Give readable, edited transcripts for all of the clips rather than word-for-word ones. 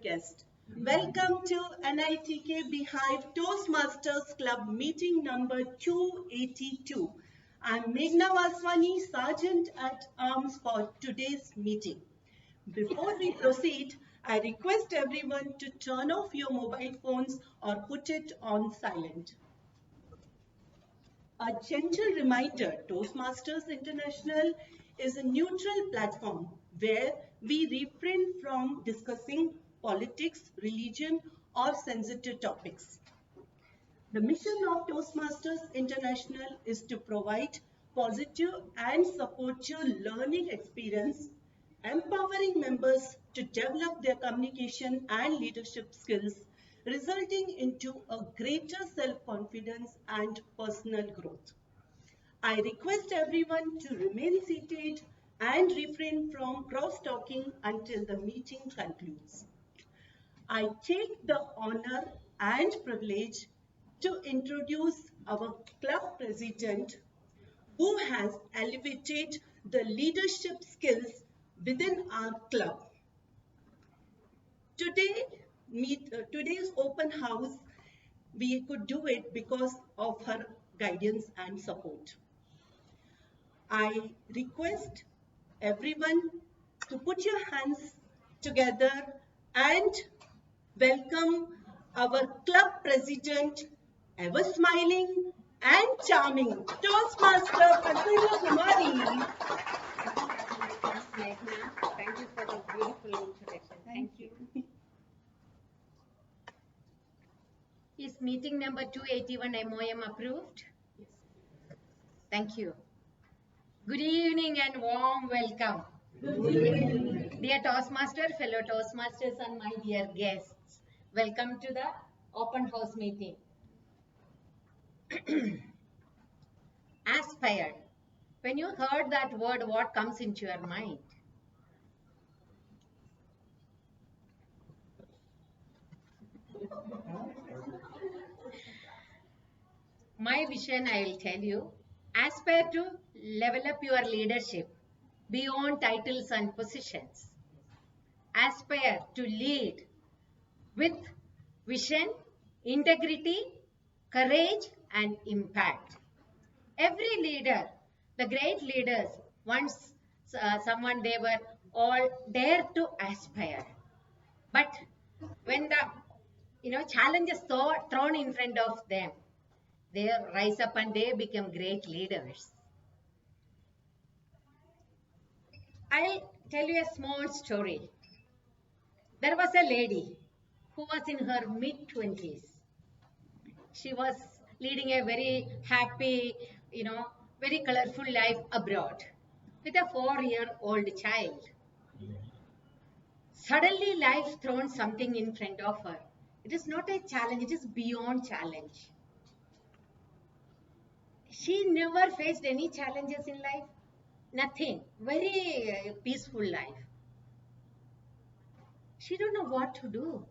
guest. Welcome to NITK BIHIVE Toastmasters Club meeting number 282. I'm Meghna Vaswani, Sergeant at Arms for today's meeting. Before we proceed, I request everyone to turn off your mobile phones or put it on silent. A gentle reminder, Toastmasters International is a neutral platform where we refrain from discussing politics, religion, or sensitive topics. The mission of Toastmasters International is to provide positive and supportive learning experience, empowering members to develop their communication and leadership skills, resulting into a greater self-confidence and personal growth. I request everyone to remain seated and refrain from cross-talking until the meeting concludes. I take the honor and privilege to introduce our club president, who has elevated the leadership skills within our club. Today's open house, we could do it because of her guidance and support. I request everyone to put your hands together and welcome our club president, ever smiling and charming, Toastmaster Prasanna Kumari. Thank you for the beautiful introduction. Thank you. Is meeting number 281 MOM approved? Yes. Thank you. Good evening and warm welcome. Good evening. Dear Toastmaster, fellow Toastmasters and my dear guests, welcome to the open house meeting. Aspire. When you heard that word, what comes into your mind? My vision, I will tell you, aspire to level up your leadership beyond titles and positions. Aspire to lead with vision, integrity, courage, and impact. Every leader, the great leaders, once someone they were all dare to aspire. But when the challenges thrown in front of them, they rise up and they become great leaders. I'll tell you a small story. There was a lady who was in her mid-20s. She was leading a very happy, very colorful life abroad with a 4-year-old child. Suddenly life thrown something in front of her. It is not a challenge, it is beyond challenge. She never faced any challenges in life. Nothing. Very peaceful life. She don't know what to do.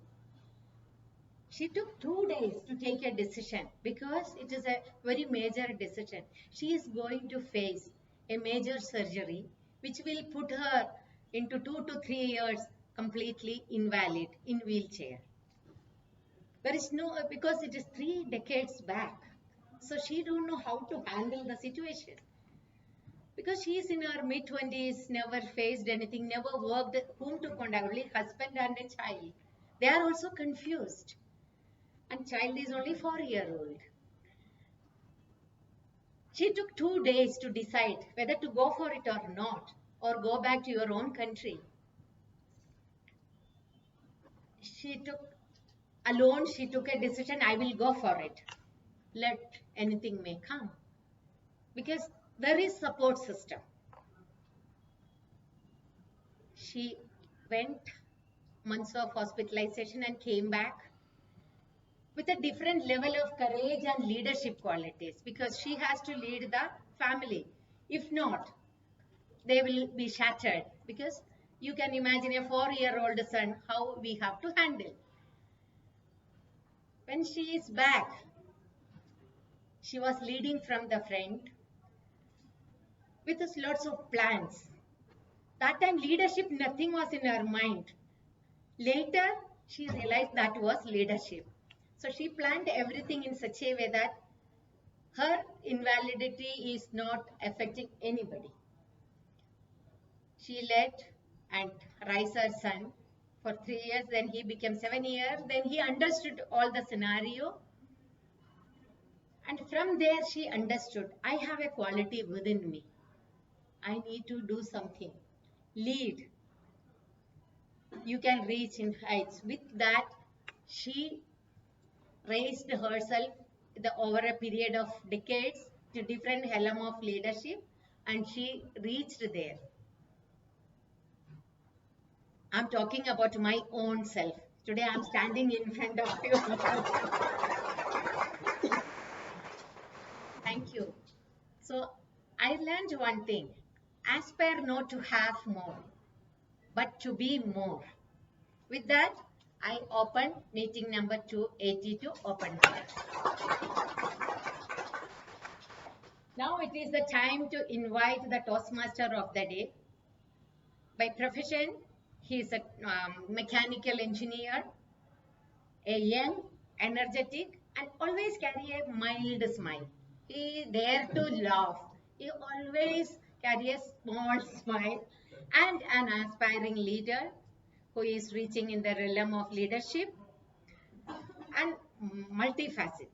She took 2 days to take a decision because it is a very major decision. She is going to face a major surgery which will put her into 2 to 3 years completely invalid in wheelchair. There is no, because it is 3 decades back. So she don't know how to handle the situation. Because she is in her mid-20s, never faced anything, never worked, whom to contact, only husband and a child. They are also confused. And child is only 4-year-old. She took 2 days to decide whether to go for it or not, or go back to your own country. She took a decision, I will go for it. Let anything may come. Because there is support system. She went months of hospitalization and came back with a different level of courage and leadership qualities, because she has to lead the family. If not, they will be shattered, because you can imagine a 4-year-old son, how we have to handle. When she is back, she was leading from the front with lots of plans. That time leadership, nothing was in her mind. Later, she realized that was leadership. So she planned everything in such a way that her invalidity is not affecting anybody. She led and raised her son for 3 years, then he became 7 years, then he understood all the scenario. And from there she understood, I have a quality within me. I need to do something. Lead. You can reach in heights. With that, she raised herself over a period of decades to different realm of leadership, and she reached there. I'm talking about my own self. Today I'm standing in front of you. Thank you. So I learned one thing. Aspire not to have more, but to be more. With that, I open meeting number 282 open. Now it is the time to invite the Toastmaster of the day. By profession, he is a mechanical engineer, a young, energetic, and always carry a mild smile. He dare to laugh. He always carry a small smile, and an aspiring leader who is reaching in the realm of leadership and multifaceted.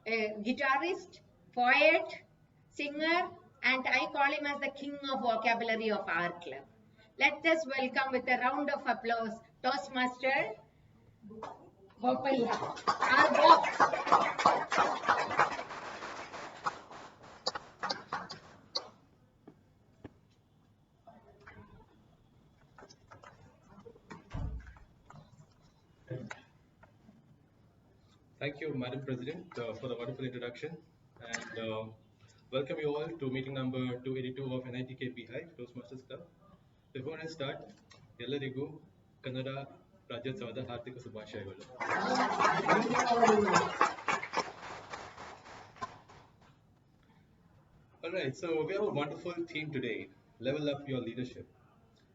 A guitarist, poet, singer, and I call him as the king of vocabulary of our club. Let us welcome with a round of applause Toastmaster Gopal. Our boss. Thank you, Madam President, for the wonderful introduction. And welcome you all to meeting number 282 of NITK BIHIVE, Toastmasters Club. Before I start, ಎಲ್ಲರಿಗೂ ಕನ್ನಡ ರಾಜ್ಯೋತ್ಸವದ ಹಾರ್ದಿಕ ಶುಭಾಶಯಗಳು. All right, so we have a wonderful theme today, level up your leadership.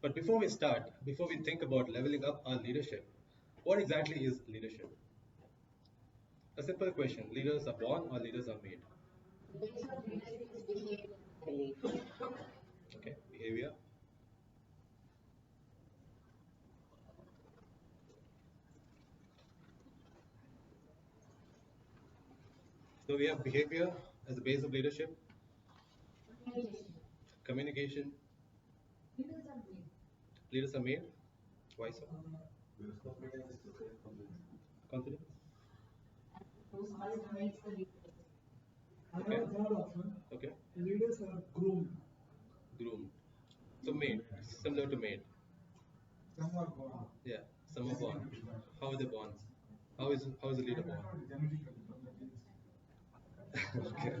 But before we start, before we think about leveling up our leadership, what exactly is leadership? A simple question, leaders are born or leaders are made? Okay, behavior. So we have behavior as the base of leadership. Communication. Leaders are made. Why so? Confidence. Okay. Okay. Leaders are groomed. Groomed. So made, similar to made. Some are born. Yeah, some are born. How are they born? How is a leader born? Okay.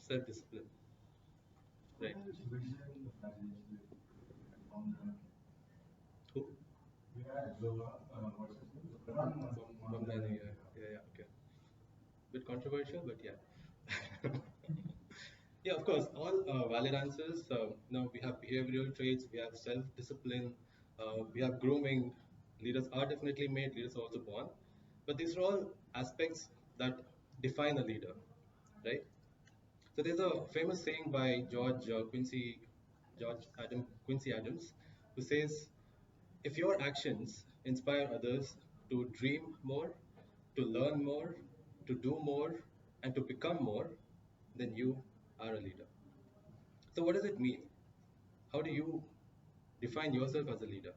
Self-discipline. Right. Who? From Dani, yeah, okay. Bit controversial, but yeah. Yeah, of course, all valid answers. Now we have behavioral traits, we have self-discipline, we have grooming. Leaders are definitely made, leaders are also born. But these are all aspects that define a leader, right? So there's a famous saying by Quincy Adams, who says, if your actions inspire others to dream more, to learn more, to do more, and to become more, then you are a leader. So what does it mean? How do you define yourself as a leader?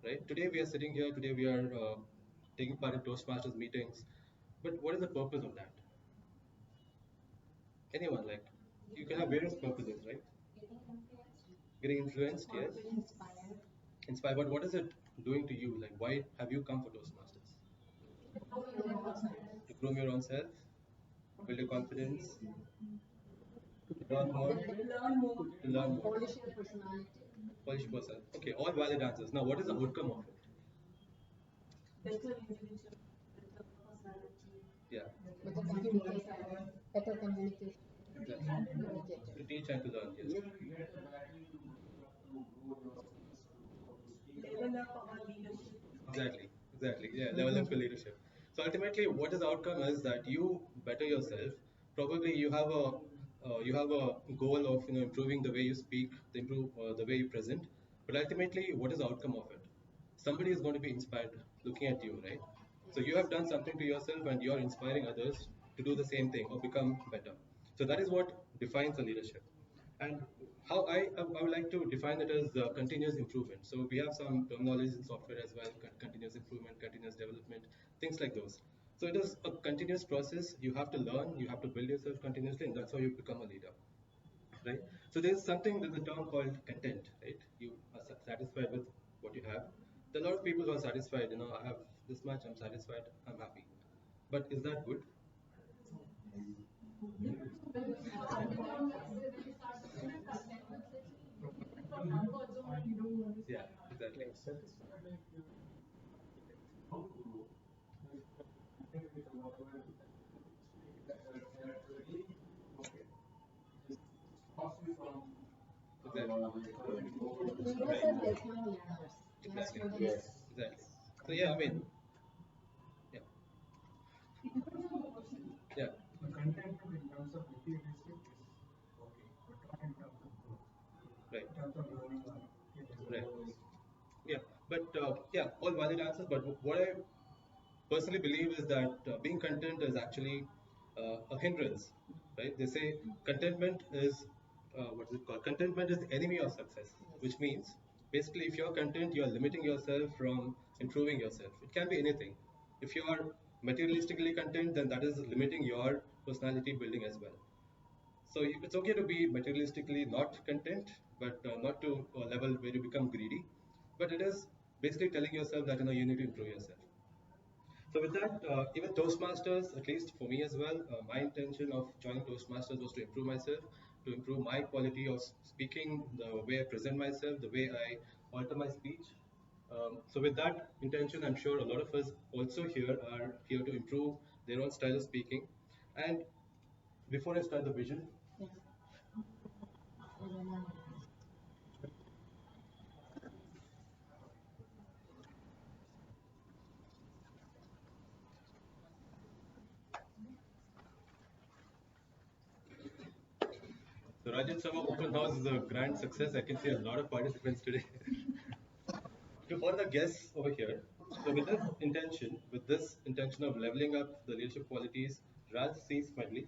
Right? Today we are sitting here, today we are taking part in Toastmasters meetings, but what is the purpose of that? Anyone, like, you can have various purposes, right? Getting influenced, yes. Inspired, but what is it doing to you? Like, why have you come for Toastmasters? To groom your own self, build your confidence, learn more, to learn more. Polish yourself. Okay, all valid answers. Now, what is the outcome of it? Better individual, better personality. Yeah. Better communication. To teach and to learn, yes. up our leadership. Exactly. Yeah, level up your leadership. So ultimately, what is the outcome is that you better yourself. Probably you have a goal of improving the way you speak, improve the way you present. But ultimately, what is the outcome of it? Somebody is going to be inspired looking at you, right? So you have done something to yourself, and you are inspiring others to do the same thing or become better. So that is what defines a leadership. And how I would like to define it as continuous improvement. So we have some terminologies in software as well, continuous improvement, continuous development, things like those. So it is a continuous process. You have to learn, you have to build yourself continuously, and that's how you become a leader, right? So there's a term called content, right? You are satisfied with what you have. There are a lot of people who are satisfied, I have this much, I'm satisfied, I'm happy. But is that good? Yeah, exactly. Exactly. Leaders Right. are lifelong learners. They are Exactly. students. Exactly. So yeah, I mean, yeah, yeah, The contentment in terms of materialistic is okay, but not in terms of growth. right, In terms of learning or right. Yeah, but yeah, all valid answers. But what I personally believe is that being content is actually a hindrance, right? They say contentment is what is it called? Contentment is the enemy of success, which means basically if you're content, you're limiting yourself from improving yourself. It can be anything. If you are materialistically content, then that is limiting your personality building as well. So it's okay to be materialistically not content, but not to a level where you become greedy. But it is basically telling yourself that you need to improve yourself. So with that, even Toastmasters, at least for me as well, my intention of joining Toastmasters was to improve myself, to improve my quality of speaking, the way I present myself, the way I alter my speech. So with that intention, I'm sure a lot of us also here are here to improve their own style of speaking. And before I start the vision, the Rajyotsava Open House is a grand success. I can see a lot of participants today. To all the guests over here, so with this intention of leveling up the leadership qualities, Raj C. Smedley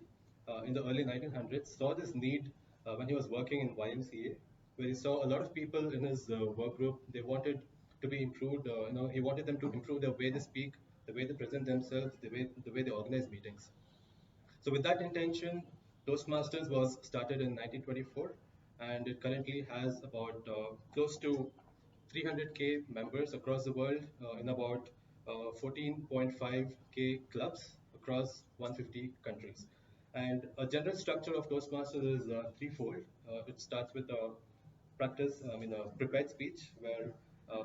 in the early 1900s saw this need when he was working in YMCA, where he saw a lot of people in his work group. They wanted to be improved. He wanted them to improve the way they speak, the way they present themselves, the way they organize meetings. So with that intention, Toastmasters was started in 1924, and it currently has about close to 300K members across the world in about 14.5K clubs across 150 countries. And a general structure of Toastmasters is threefold. It starts with a a prepared speech where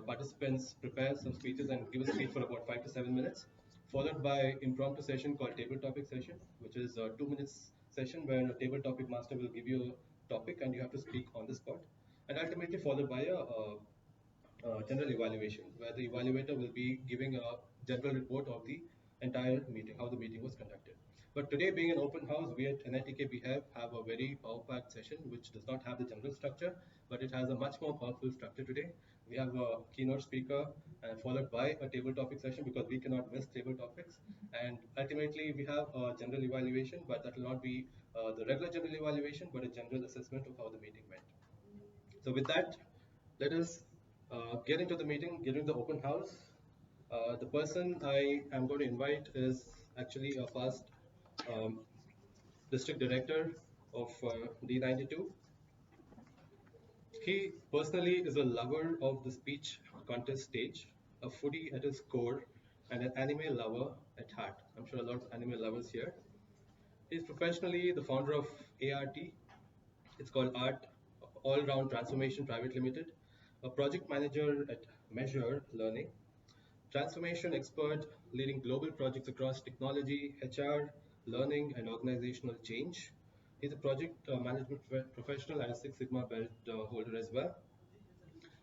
participants prepare some speeches and give a speech for about 5 to 7 minutes, followed by impromptu session called table topic session, which is a 2 minutes session where a table topic master will give you a topic and you have to speak on the spot, and ultimately followed by a general evaluation where the evaluator will be giving a general report of the entire meeting, how the meeting was conducted. But today, being an open house, we at NITK have a very power-packed session which does not have the general structure, but it has a much more powerful structure today. We have a keynote speaker and followed by a table topic session because we cannot miss table topics. And ultimately, we have a general evaluation, but that will not be the regular general evaluation, but a general assessment of how the meeting went. So with that, let us get into the meeting, get into the open house. The person I am going to invite is actually a past um, district director of D92. He personally is a lover of the speech contest stage, a foodie at his core, and an anime lover at heart. I'm sure a lot of anime lovers here. He's professionally the founder of ART. It's called Art All Round Transformation Private Limited, a project manager at Measure Learning, transformation expert leading global projects across technology, HR, learning, and organizational change. He's a project management professional and a Six Sigma belt holder as well.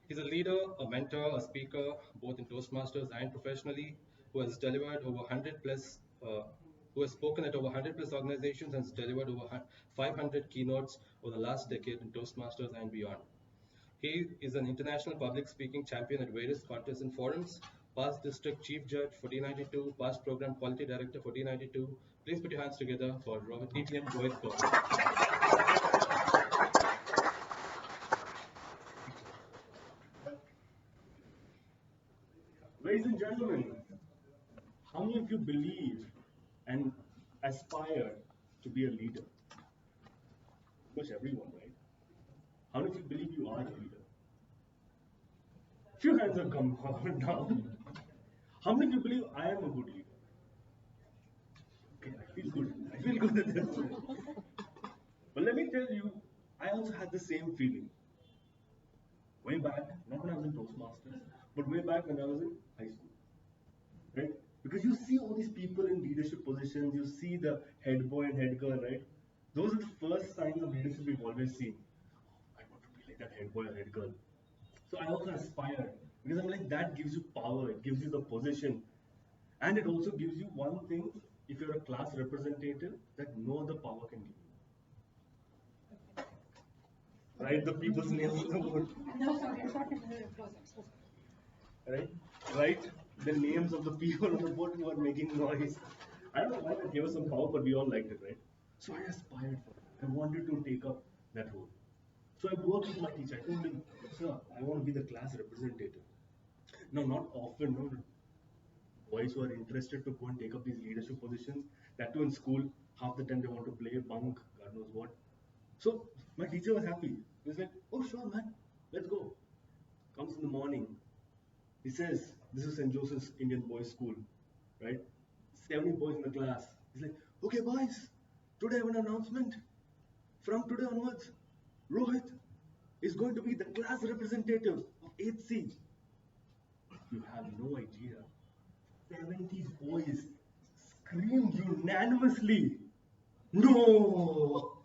He's a leader, a mentor, a speaker, both in Toastmasters and professionally, who has delivered over 100 plus, who has spoken at over 100 plus organizations and has delivered over 500 keynotes over the last decade in Toastmasters and beyond. He is an international public speaking champion at various contests and forums, past district chief judge for D92, past program quality director for D92. Please put your hands together for DTM Rohit Kaur. Ladies and gentlemen, how many of you believe and aspire to be a leader? Pretty much everyone, right? How many of you believe you are a leader? Few hands have come down. How many of you believe I am a good leader? Okay, I feel good. I feel good at this. But let me tell you, I also had the same feeling. Way back, not when I was in Toastmasters, but way back when I was in high school. Right? Because you see all these people in leadership positions, you see the head boy and head girl, right? Those are the first signs of leadership we've always seen. I want to be like that head boy or head girl. So I also aspire because I'm like, that gives you power, it gives you the position, and it also gives you one thing if you're a class representative that no other power can give you. Write the people's names on the board. No, sorry, I'm sorry. Right? Write the names of the people on the board who are making noise. I don't know why that gave us some power, but we all liked it, right? So I aspired for it. I wanted to take up that role. So I worked with my teacher. I told him, sir, I want to be the class representative. Now, not often, no, boys who are interested to go and take up these leadership positions, that too in school, half the time they want to play, bunk, God knows what. So my teacher was happy. He was like, oh, sure, man, let's go. Comes in the morning. He says, this is St. Joseph's Indian Boys School, right? 70 boys in the class. He's like, okay, boys, today I have an announcement. From today onwards, Rohit is going to be the class representative of 8C. You have no idea. 70 boys screamed unanimously, no!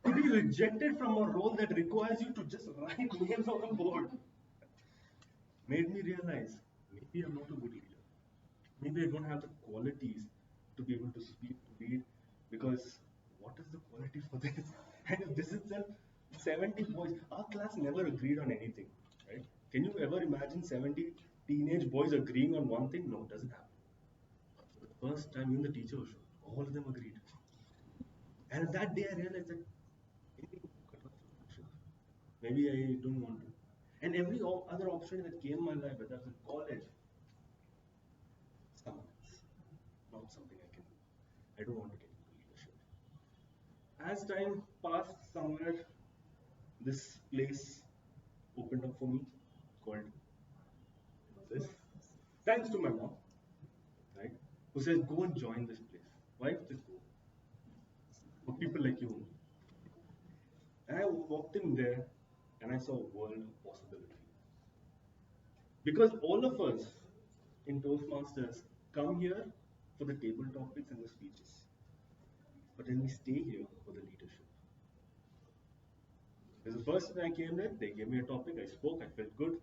To be rejected from a role that requires you to just write names on the board made me realize maybe I'm not a good leader. Maybe I don't have the qualities to be able to speak, to lead, because what is the quality for this? And if this itself, 70 boys, our class never agreed on anything, right? Can you ever imagine 70 teenage boys agreeing on one thing? No, it doesn't happen. For the first time, even the teacher was shocked. All of them agreed. And that day I realized that maybe I don't want to. And every other option that came in my life, whether I was in college, someone else, not something I can do. I don't want to get into leadership. As time passed, somewhere this place opened up for me, called this. Thanks to my mom, right? Who says, go and join this place. Why? Just go. For people like you. And I walked in there and I saw a world of possibility. Because all of us in Toastmasters come here for the table topics and the speeches. But then we stay here for the leadership. Because the first time I came there, they gave me a topic, I spoke, I felt good.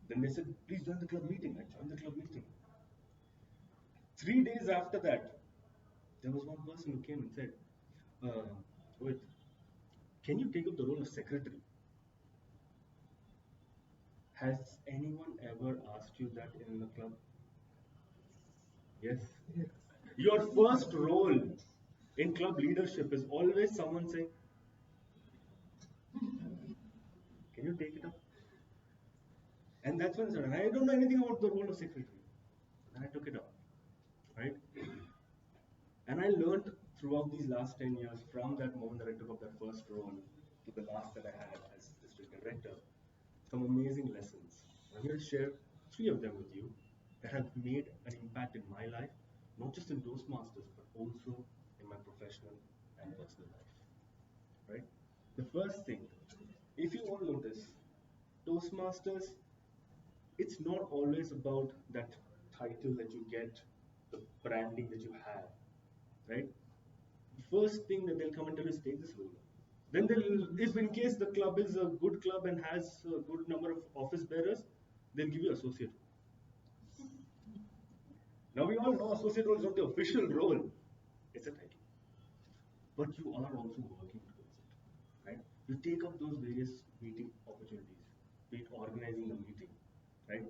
Then they said, please join the club meeting. I joined the club meeting. 3 days after that, there was one person who came and said, Rohit, can you take up the role of secretary? Has anyone ever asked you that in the club? Yes. Your first role in club leadership is always someone saying, can you take it up? And that's when I said, I don't know anything about the role of secretary. And I took it up, right? And I learned throughout these last 10 years, from that moment that I took up that first role to the last that I had as district director, some amazing lessons. I'm going to share 3 of them with you that have made an impact in my life, not just in Toastmasters, but also in my professional and personal life. Right? The first thing, if you all notice, Toastmasters, it's not always about that title that you get, the branding that you have, right? The first thing that they'll come and tell you is take this role. Then if in case the club is a good club and has a good number of office bearers, they'll give you associate. Now we all know associate role is not the official role, it's a title. But you are also working towards it, right? You take up those various meeting opportunities, be it organizing the meeting, right?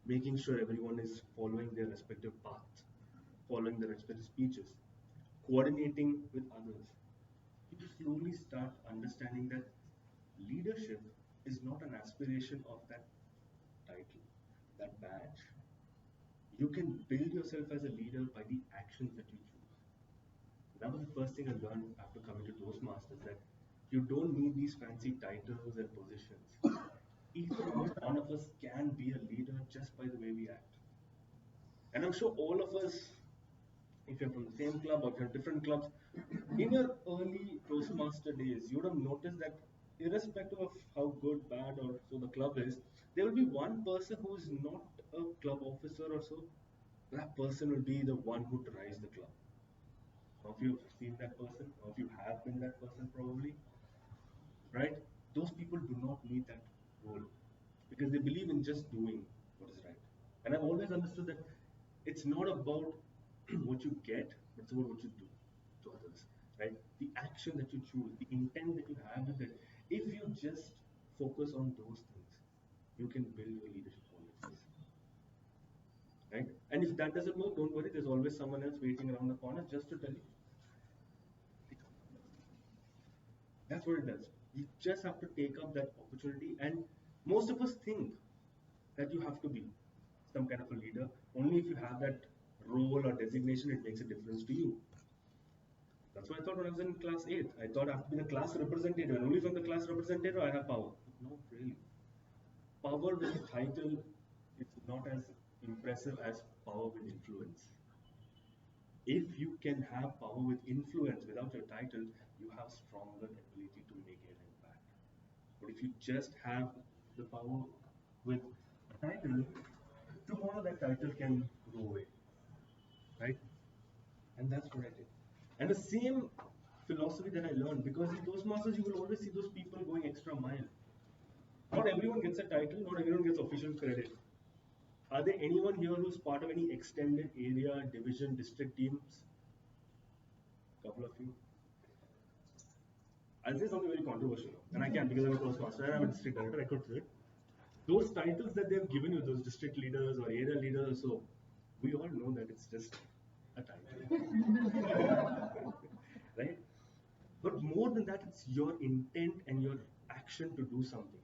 Making sure everyone is following their respective paths, following their respective speeches, coordinating with others. You slowly start understanding that leadership is not an aspiration of that title, that badge. You can build yourself as a leader by the actions that you choose. That was the first thing I learned after coming to Toastmasters, that you don't need these fancy titles and positions. Each one of us can be a leader just by the way we act. And I'm sure all of us, if you're from the same club or if you're in different clubs, in your early Toastmaster days, you would have noticed that irrespective of how good, bad, or so the club is, there will be one person who is not a club officer or so. That person will be the one who drives the club. Some of you have seen that person, some of you have been that person probably, right? Those people do not need that role because they believe in just doing what is right. And I've always understood that it's not about what you get, but it's about what you do to others, right? The action that you choose, the intent that you have with it. If you just focus on those things, you can build your leadership qualities, right? And if that doesn't work, don't worry. There's always someone else waiting around the corner just to tell you. That's what it does. You just have to take up that opportunity. And most of us think that you have to be some kind of a leader. Only if you have that role or designation, it makes a difference to you. That's what I thought when I was in class 8. I thought I have to be the class representative, and only from the class representative I have power. No, really. Power with a title is not as impressive as power with influence. If you can have power with influence without your title, you have stronger ability to make an impact. But if you just have the power with a title, tomorrow that title can go away, right? And that's what I did. And the same philosophy that I learned, because in Toastmasters you will always see those people going extra mile. Not everyone gets a title, not everyone gets official credit. Are there anyone here who's part of any extended area, division, district teams? Couple of you. I'll say something very controversial, and I can because I'm a Toastmaster and I'm a district director. I could say it. Those titles that they've given you, those district leaders or area leaders, so we all know that it's just a title, right? But more than that, it's your intent and your action to do something.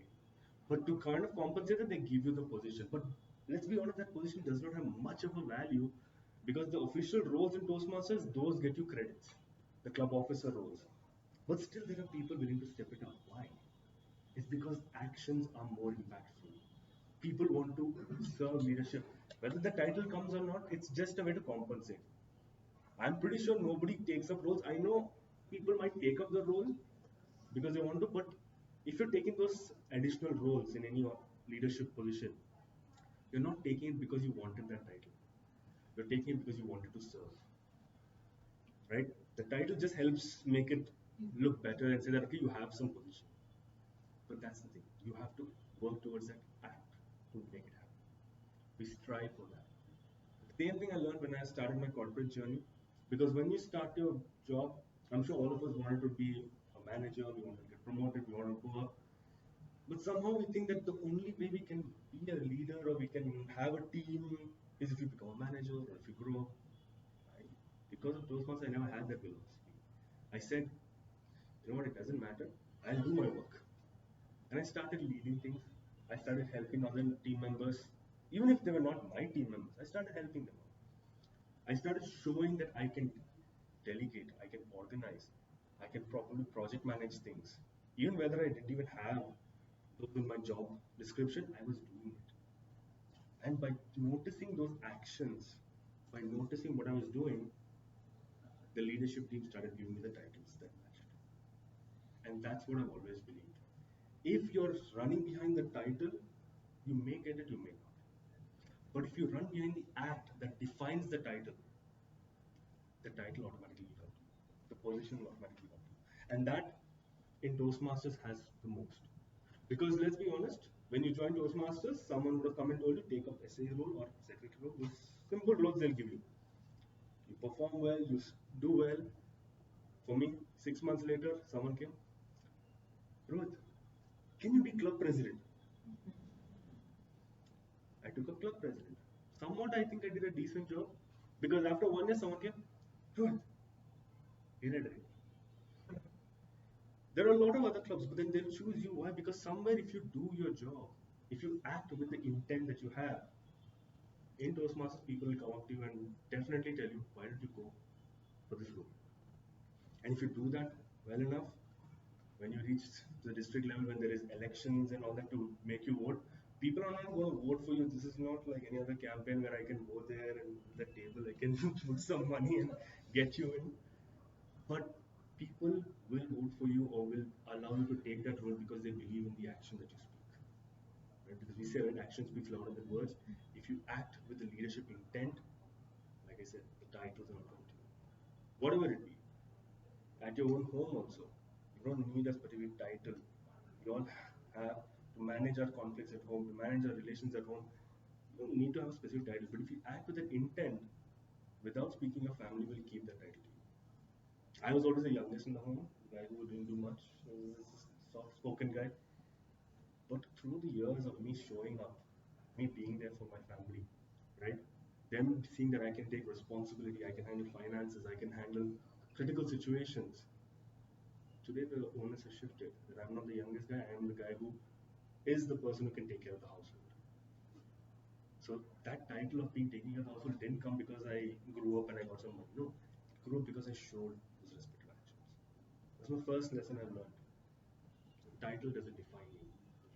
But to kind of compensate it, they give you the position. But let's be honest, that position does not have much of a value because the official roles in Toastmasters, those get you credits, the club officer roles. But still, there are people willing to step it up. Why? It's because actions are more impactful. People want to serve leadership. Whether the title comes or not, it's just a way to compensate. I'm pretty sure nobody takes up roles. I know people might take up the role because they want to, but if you're taking those additional roles in any leadership position, you're not taking it because you wanted that title. You're taking it because you wanted to serve. Right? The title just helps make it look better and say that okay, you have some position. But that's the thing. You have to work towards that act to make it happen. We strive for that. The same thing I learned when I started my corporate journey. Because when you start your job, I'm sure all of us wanted to be a manager, we wanted to get promoted, we wanted to go up. But somehow we think that the only way we can be a leader or we can have a team is if you become a manager or if you grow up. Because of those months, I never had that philosophy. I said, you know what, it doesn't matter. I'll do my work. And I started leading things. I started helping other team members. Even if they were not my team members, I started helping them. I started showing that I can delegate, I can organize, I can properly project manage things. Even whether I didn't even have those in my job description, I was doing it. And by noticing those actions, by noticing what I was doing, the leadership team started giving me the titles that matched. And that's what I've always believed. If you're running behind the title, you may get it, you may not. But if you run behind the act that defines the title automatically will come to you. The position will automatically come to you. And that in Toastmasters has the most. Because let's be honest, when you join Toastmasters, someone would have come and told you, take up SA role or secretary role. These simple roles they'll give you. You perform well, you do well. For me, 6 months later, someone came, Rohit, can you be club president? I took up club president. Somewhat, I think I did a decent job. Because after 1 year, someone came, Rohit, you're a director. There are a lot of other clubs, but then they'll choose you. Why? Because somewhere, if you do your job, if you act with the intent that you have, in Toastmasters, people will come up to you and definitely tell you, why did you go for this role? And if you do that well enough, when you reach the district level, when there is elections and all that to make you vote, people are not going to vote for you. This is not like any other campaign where I can go there and at the table I can put some money and get you in. But people will vote for you or will allow you to take that role because they believe in the action that you speak. Right? Because we say when action speaks louder than words. If you act with the leadership intent, like I said, the titles are not going to you. Whatever it be. At your own home also. You don't need a specific title. We all have to manage our conflicts at home, to manage our relations at home. You don't need to have a specific title. But if you act with an intent, without speaking, your family will keep that title to you. I was always the youngest in the home, the guy who didn't do much. I was a soft-spoken guy. But through the years of me showing up, me being there for my family, right? Them seeing that I can take responsibility, I can handle finances, I can handle critical situations. Today the onus has shifted. That I'm not the youngest guy, I am the guy who is the person who can take care of the household. So that title of being taking care of the household didn't come because I grew up and I got some money. No, it grew up because I showed those respective actions. That's my first lesson I've learned. The title doesn't define you.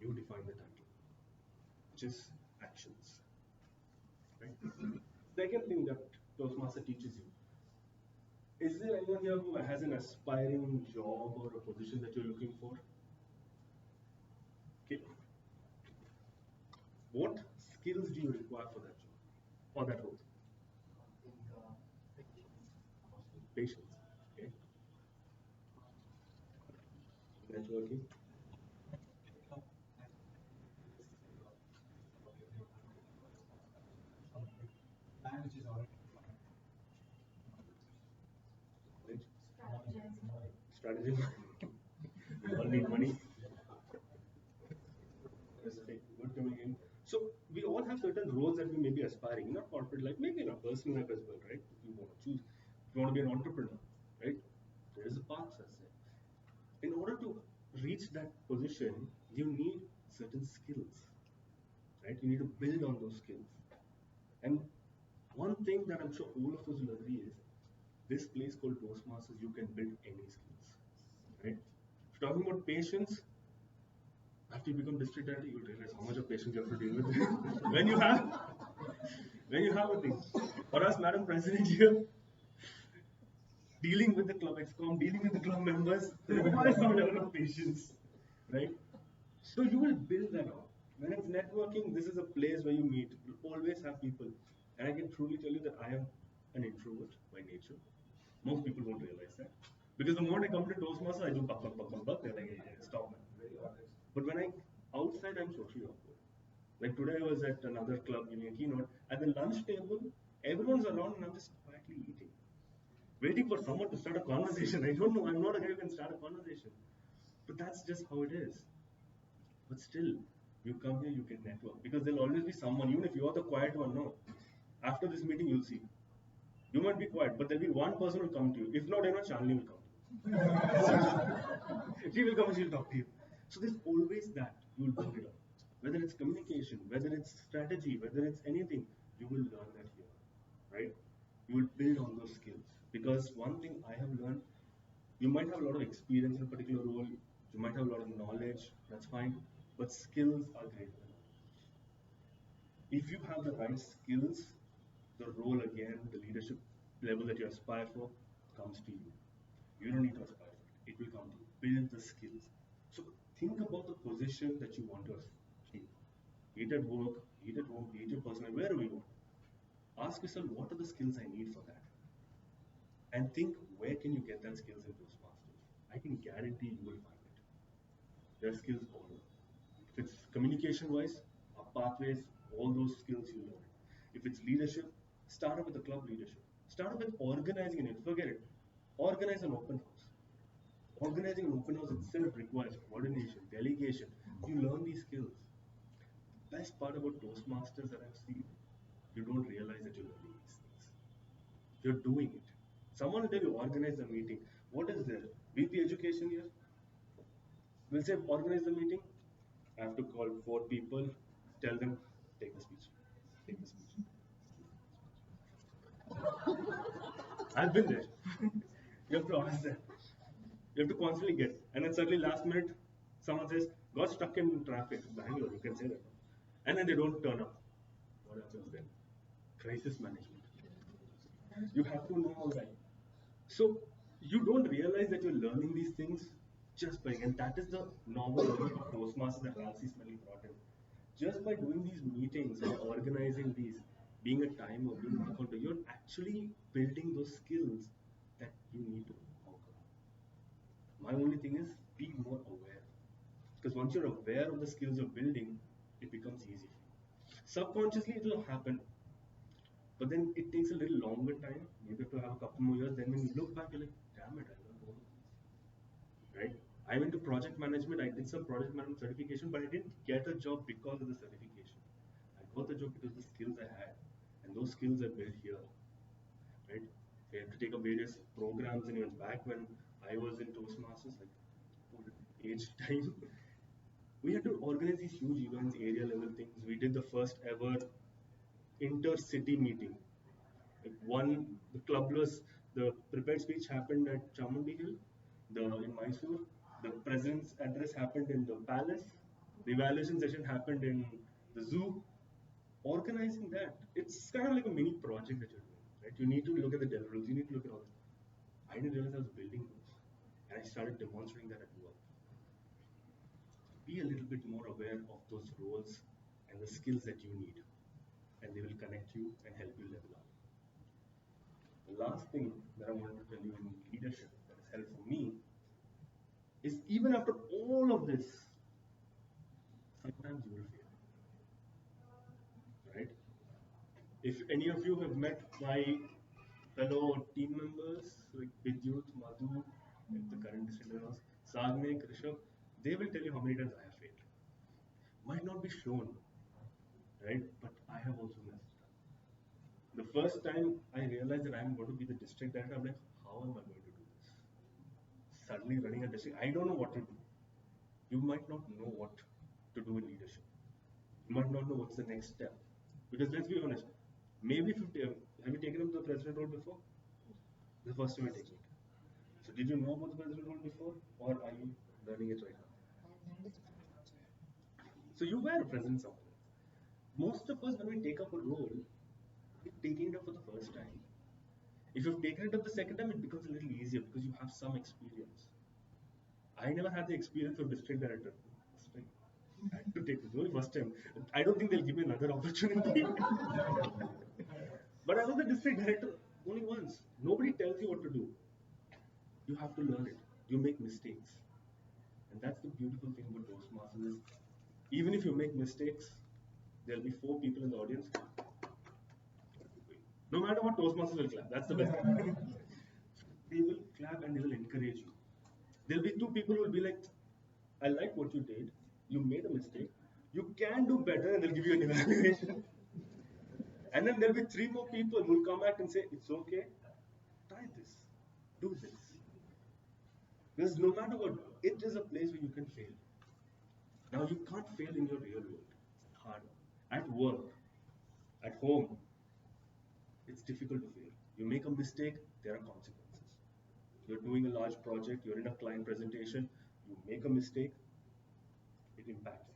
You define the title, which is actions. Right? Second thing that Toastmaster teaches you. Is there anyone here who has an aspiring job or a position that you're looking for? Okay. What skills do you require for that job or that role? Patience. Okay. Networking. Plan which is already Knowledge. Strategy. We all need money. Respect. Good communication. So we all have certain roles that we may be aspiring, not corporate life, maybe in our personal life as well, right? If you want to choose, if you want to be an entrepreneur, right? There is a path, as I said. In order to reach that position, you need certain skills, right? You need to build on those skills. And one thing that I'm sure all of us will agree is this place called Toastmasters, you can build any skills, right? If you're talking about patience, after you become district director, you'll realize how much of patience you have to deal with when you have a thing. For us, Madam President here, dealing with the club excom, dealing with the club members, requires some level of patience, right? So you will build that up. When it's networking, this is a place where you meet. You'll always have people. And I can truly tell you that I am an introvert by nature. Most people won't realize that. Because the moment I come to Toastmasters, I do buck. They're like, hey, stop, man. But when I outside, I'm socially awkward. Like today, I was at another club giving a keynote. At the lunch table, everyone's around and I'm just quietly eating, waiting for someone to start a conversation. I don't know. I'm not a guy who can start a conversation. But that's just how it is. But still, you come here, you can network. Because there'll always be someone, even if you're the quiet one, no. After this meeting, you'll see. You might be quiet, but there'll be one person who will come to you. If not, Chandni will come to you. She will come and she'll talk to you. So there's always that. You will build it up. Whether it's communication, whether it's strategy, whether it's anything, you will learn that here. Right? You will build on those skills. Because one thing I have learned, you might have a lot of experience in a particular role, you might have a lot of knowledge, that's fine, but skills are greater than knowledge. If you have the right skills, the role again, the leadership level that you aspire for comes to you. You don't need to aspire for it. It will come to you. Build the skills. So think about the position that you want to achieve. Be it at work, be it at home, be it your personal, wherever you want. Ask yourself, what are the skills I need for that? And think, where can you get that skills in Toastmasters? I can guarantee you will find it. there are skills all over. If it's communication wise, pathways, all those skills you learn. If it's leadership, start up with the club leadership. Start up with organizing it. Forget it. Organize an open house. Organizing an open house itself requires coordination, delegation. You learn these skills. The best part about Toastmasters that I've seen, you don't realize that you're learning these things. You're doing it. Someone will tell you organize the meeting. What is there? VP education here? We'll say organize the meeting. I have to call 4 people, tell them, take the speech. Take the speech. I've been there. You have to ask them. You have to constantly get. And then suddenly last minute, someone says, got stuck in traffic. Bangalore, you can say that. And then they don't turn up. What happens then? Crisis management. You have to know all that. So you don't realize that you're learning these things just by, and that is the novel learning of Toastmasters that Ramsey Smelly brought in. Just by doing these meetings or organizing these, being a timer, being a counter, you're actually building those skills that you need to conquer. My only thing is be more aware. Because once you're aware of the skills you're building, it becomes easy. Subconsciously, it will happen. But then it takes a little longer time. You have to have a couple more years. Then when you look back, you're like, damn it, I learned all of these. Right? I went to project management. I did some project management certification, but I didn't get a job because of the certification. I got the job because of the skills I had. And those skills I built here. Right? I had to take up various programs and events. Back when I was in Toastmasters, like age time, we had to organize these huge events, area level things. We did the first ever inter-city meeting. The clubless, the prepared speech happened at Chamundi Hill, in Mysore. The president's address happened in the palace. The evaluation session happened in the zoo. Organizing that, it's kind of like a mini project that you're doing, right? You need to look at the deliverables. You need to look at all that. I didn't realize I was building those, and I started demonstrating that at work. Be a little bit more aware of those roles and the skills that you need, and they will connect you and help you level up. The last thing that I wanted to tell you in leadership that has helped for me is even after all of this, sometimes you will fail. Right? If any of you have met my fellow team members like BIHIVE, Madhu, like the current district leaders, Sagnik, Rishabh, they will tell you how many times I have failed. Might not be shown, right? But I have also messed up. The first time I realized that I'm going to be the district director, I'm like, how am I going to do this? Suddenly running a district, I don't know what to do. You might not know what to do in leadership. You might not know what's the next step. Because let's be honest, maybe have you taken up the president role before? The first time I taking it. So did you know about the president role before, or are you learning it right now? So you were a president somewhere. Most of us, when we take up a role, we're taking it up for the first time. If you've taken it up the second time, it becomes a little easier because you have some experience. I never had the experience of district director. I had to take it only first time. I don't think they'll give me another opportunity. But I was the district director only once. Nobody tells you what to do. You have to learn it. You make mistakes. And that's the beautiful thing about Toastmasters is even if you make mistakes, there'll be 4 people in the audience. No matter what, Toastmasters will clap. That's the best thing. They will clap and they will encourage you. There'll be 2 people who will be like, I like what you did. You made a mistake. You can do better, and they'll give you an evaluation. And then there'll be 3 more people who will come back and say, it's okay. Try this. Do this. Because no matter what, it is a place where you can fail. Now, you can't fail in your real world. It's hard. At work, at home, it's difficult to fail. You make a mistake, there are consequences. You're doing a large project, you're in a client presentation, you make a mistake, it impacts you.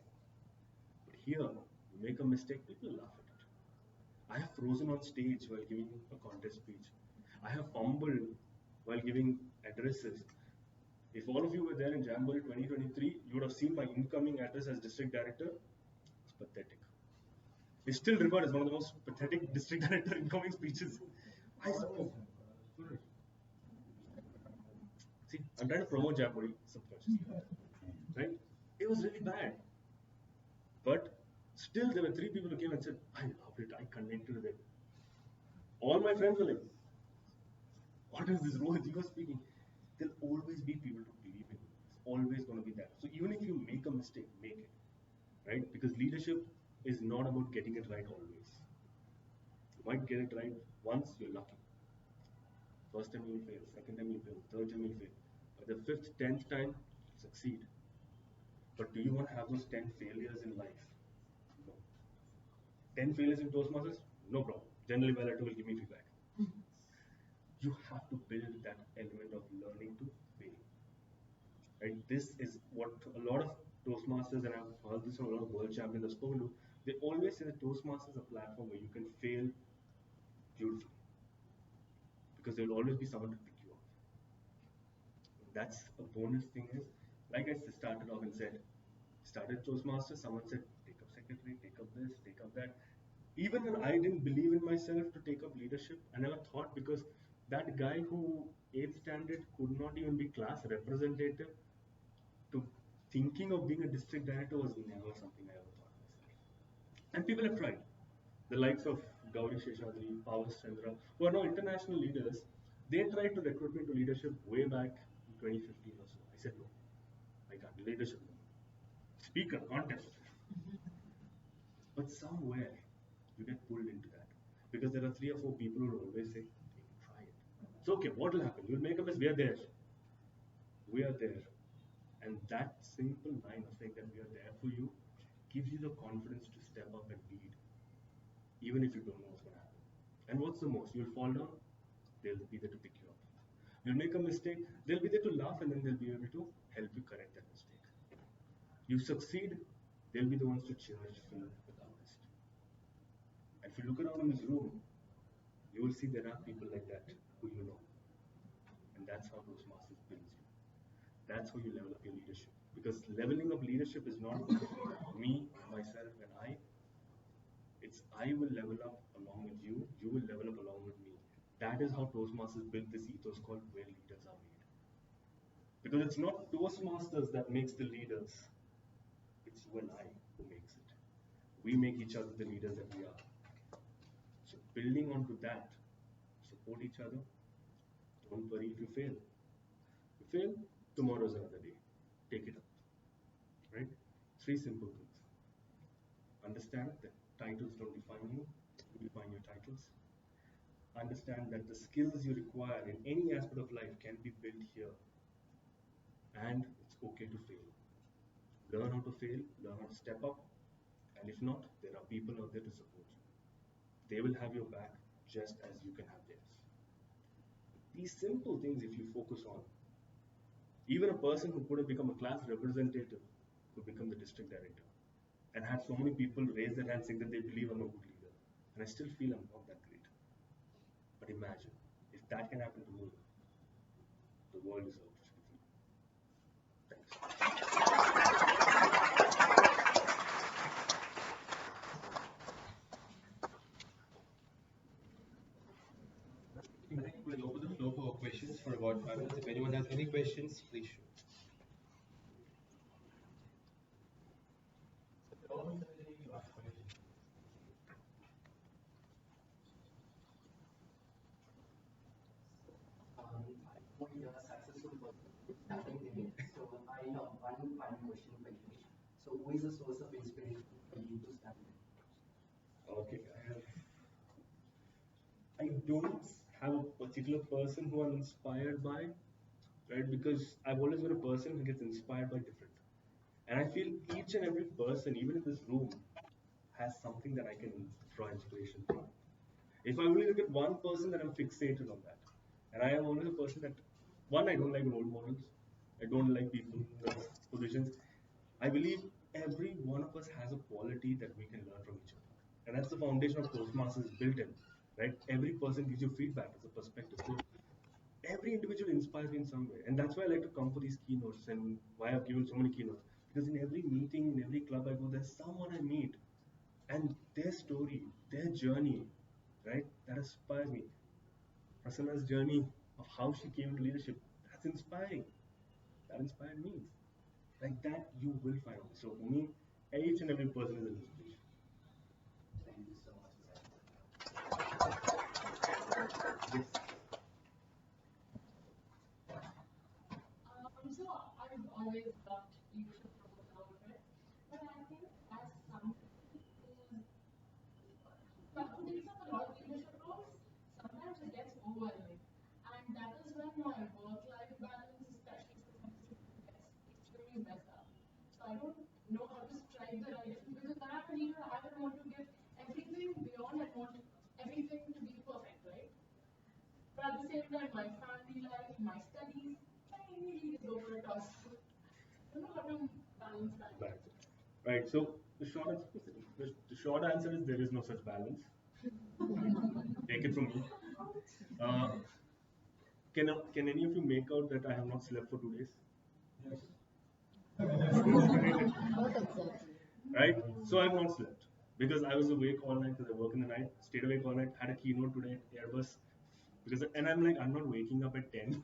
But here, you make a mistake, people laugh at it. I have frozen on stage while giving a contest speech. I have fumbled while giving addresses. If all of you were there in Jamboree 2023, you would have seen my incoming address as district director. It's pathetic. It's still regarded as one of the most pathetic district director incoming speeches. I spoke. See, I'm trying to promote Jamboree subconsciously, right? It was really bad. But still, there were 3 people who came and said, I loved it, I connected with it. All my friends were like, what is this Rohit you are speaking? There'll always be people to believe in you. It's always going to be that. So even if you make a mistake, make it. Right? Because leadership is not about getting it right always. You might get it right once, you're lucky. First time you'll fail, second time you'll fail, third time you'll fail. By the fifth, 10th time, succeed. But do you want to have those 10 failures in life? No. 10 failures in Toastmasters? No problem. Generally, Valeto will give me feedback. You have to build that element of learning to fail. Right? This is what a lot of Toastmasters, and I've heard this from a lot of world champions I've spoken to, they always say that Toastmasters is a platform where you can fail beautifully. Because there will always be someone to pick you up. That's a bonus thing is, like I started off and said, started Toastmasters, someone said, take up secretary, take up this, take up that. Even when I didn't believe in myself to take up leadership, I never thought because that guy who 8th standard could not even be class representative to thinking of being a district director was never something I ever thought myself. And people have tried. The likes of Gauri Sheshadri, Pavas Chandra, who are now international leaders, they tried to recruit me to leadership way back in 2015 or so. I said no, I can't. Leadership no. Speaker, contest. But somewhere you get pulled into that. Because there are 3 or 4 people who will always say, try it. So okay, what will happen? You'll make a mess, we are there. We are there. And that simple line of saying that we are there for you gives you the confidence to step up and lead, even if you don't know what's going to happen. And what's the most? You'll fall down, they'll be there to pick you up. You'll make a mistake, they'll be there to laugh and then they'll be able to help you correct that mistake. You succeed, they'll be the ones to cherish you the loudest. And if you look around in this room, you will see there are people like that who you know. And that's how Toastmasters builds you. That's how you level up your leadership. Because leveling up leadership is not me, myself, and I. It's I will level up along with you, you will level up along with me. That is how Toastmasters built this ethos called where leaders are made. Because it's not Toastmasters that makes the leaders, it's you and I who makes it. We make each other the leaders that we are. So building onto that, support each other. Don't worry if you fail. You fail, tomorrow's another day. Take it up. Right? 3 simple things. Understand that titles don't define you, you define your titles. Understand that the skills you require in any aspect of life can be built here. And it's okay to fail. Learn how to fail, learn how to step up, and if not, there are people out there to support you. They will have your back just as you can have theirs. These simple things, if you focus on, even a person who could have become a class representative could become the district director. And had so many people raise their hands saying that they believe I'm a good leader. And I still feel I'm not that great. But imagine, if that can happen to me, the world is out for you. I think we'll open the floor for questions for about 5 minutes. If anyone has any questions, please shoot. I know you're a successful person starting things. So I have one final question for you. So who is a source of inspiration for you to start things? Okay, I don't have a particular person who I'm inspired by, right? Because I've always been a person who gets inspired by different. And I feel each and every person, even in this room, has something that I can draw inspiration from. If I only look at one person, then I'm fixated on that. And I am always a person that, one, I don't like role models. I don't like people in those positions. I believe every one of us has a quality that we can learn from each other. And that's the foundation of Toastmasters is built in, right? Every person gives you feedback as a perspective. So every individual inspires me in some way. And that's why I like to come for these keynotes and why I've given so many keynotes. Because in every meeting, in every club I go, there's someone I meet. And their story, their journey, right, that inspires me. Prasanna's journey of how she came into leadership, that's inspiring. That inspired me. Like that, you will find. So for me, each and every person is an inspiration. Thank you so much, sir. Yes. So I've always loved leadership roles and all of it, but I think as somebody who's who takes up a lot of leadership roles, sometimes it gets overwhelming, and that is when my work-life balance, especially specifically, gets extremely messed up. So I don't know how to strike the right difference because when I'm a leader, I would want to give everything beyond and want everything to be perfect, right? But at the same time, my family life, my studies, tiny is over a toss. I don't know how to balance that. Right. So the short answer is there is no such balance. Take it from me. Uh, can any of you make out that I have not slept for 2 days? Yes. Right? So I've not slept because I was awake all night because I work in the night, stayed awake all night, had a keynote today, Airbus. Because and I'm like, I'm not waking up at 10.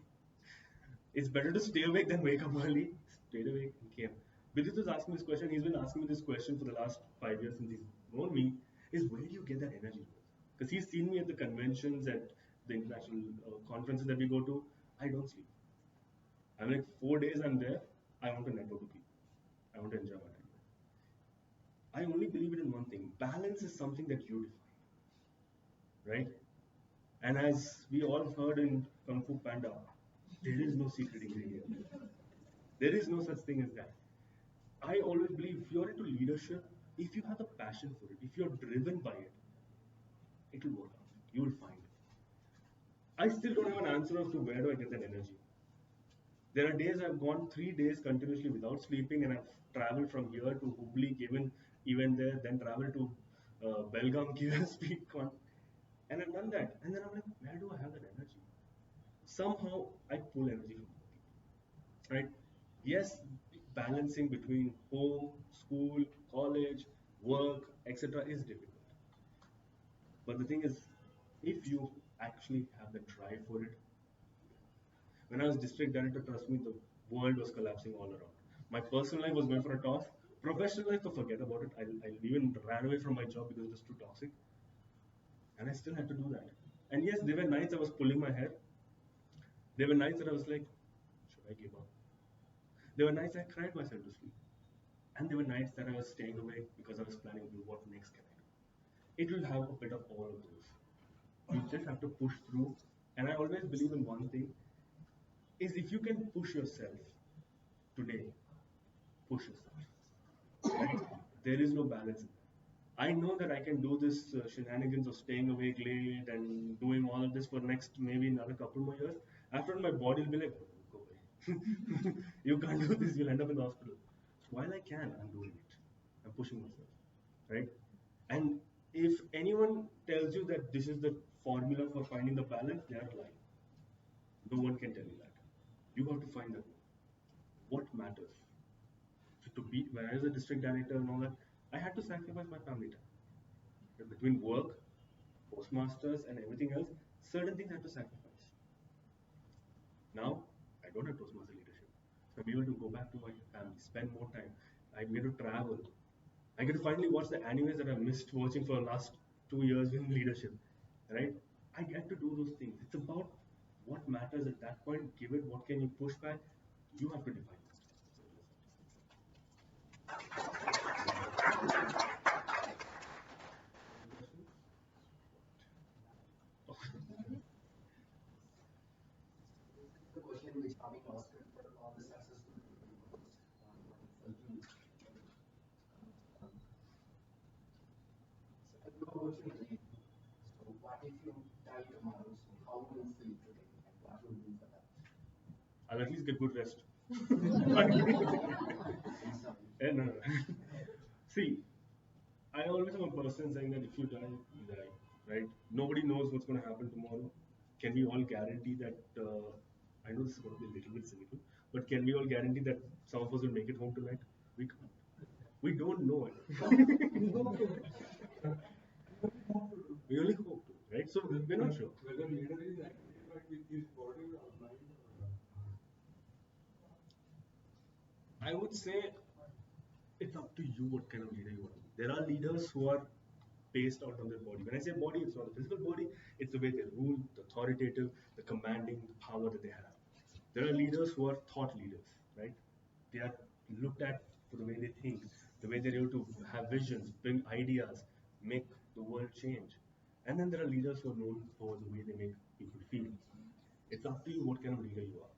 It's better to stay awake than wake up early. Stayed awake and came. Vidit was asking this question. He's been asking me this question for the last 5 years since he's known me. Is where do you get that energy? Because he's seen me at the conventions, at the international conferences that we go to. I don't sleep. I'm like 4 days I'm there. I want to network with people. I want to enjoy my time. I only believe in one thing. Balance is something that you define, right? And as we all heard in Kung Fu Panda, there is no secret ingredient. There is no such thing as that. I always believe if you're into leadership, if you have the passion for it, if you're driven by it, it will work out. You will find it. I still don't have an answer as to where do I get that energy. There are days I've gone 3 days continuously without sleeping, and I've traveled from here to Hubli, given event there, then traveled to Belgaum, given a speak on, and I've done that. And then I'm like, where do I have that energy? Somehow I pull energy from people, right? Yes, balancing between home, school, college, work, etc. is difficult. But the thing is, if you actually have the drive for it, when I was district director, trust me, the world was collapsing all around. My personal life was going for a toss. Professional life, to forget about it. I even ran away from my job because it was too toxic. And I still had to do that. And yes, there were nights I was pulling my hair. There were nights that I was like, should I give up? There were nights I cried myself to sleep. And there were nights that I was staying awake because I was planning, what next can I do? It will have a bit of all of those. You just have to push through. And I always believe in one thing, is if you can push yourself today, push yourself. Right? There is no balance in that. I know that I can do this shenanigans of staying awake late and doing all of this for next maybe another couple more years. After my body will be like, go away. You can't do this, you'll end up in the hospital. So while I can, I'm doing it. I'm pushing myself. Right? And if anyone tells you that this is the formula for finding the balance, they are lying. No one can tell you that. You have to find that what matters. So to be when I was a district director and all that, I had to sacrifice my family time. Between work, Toastmasters, and everything else, certain things I had to sacrifice. Now, I don't have Toastmaster leadership. So I'm able to go back to my family, spend more time. I get to travel. I get to finally watch the animes that I missed watching for the last 2 years in leadership. Right? I get to do those things. It's about what matters at that point. Give it. What can you push back? You have to define it. The question which are being asked for all the successful people post for you. So you are working late. So what if you die tomorrow? So how do you feel today? And what will you do for that? I'll at least get good rest. I'm sorry. No. See, I always am a person saying that if you die, you die, right? Nobody knows what's going to happen tomorrow. Can we all guarantee that? I know this is going to be a little bit cynical, but can we all guarantee that some of us will make it home tonight? We can't. We don't know it. We only hope to, right? So we're not sure. Whether leader is identified with his body or mind or I would say it's up to you what kind of leader you want to be. There are leaders who are based out on their body. When I say body, it's not the physical body, it's the way they rule, the authoritative, the commanding, the power that they have. There are leaders who are thought leaders, right? They are looked at for the way they think, the way they're able to have visions, bring ideas, make the world change. And then there are leaders who are known for the way they make people feel. It's up to you what kind of leader you are.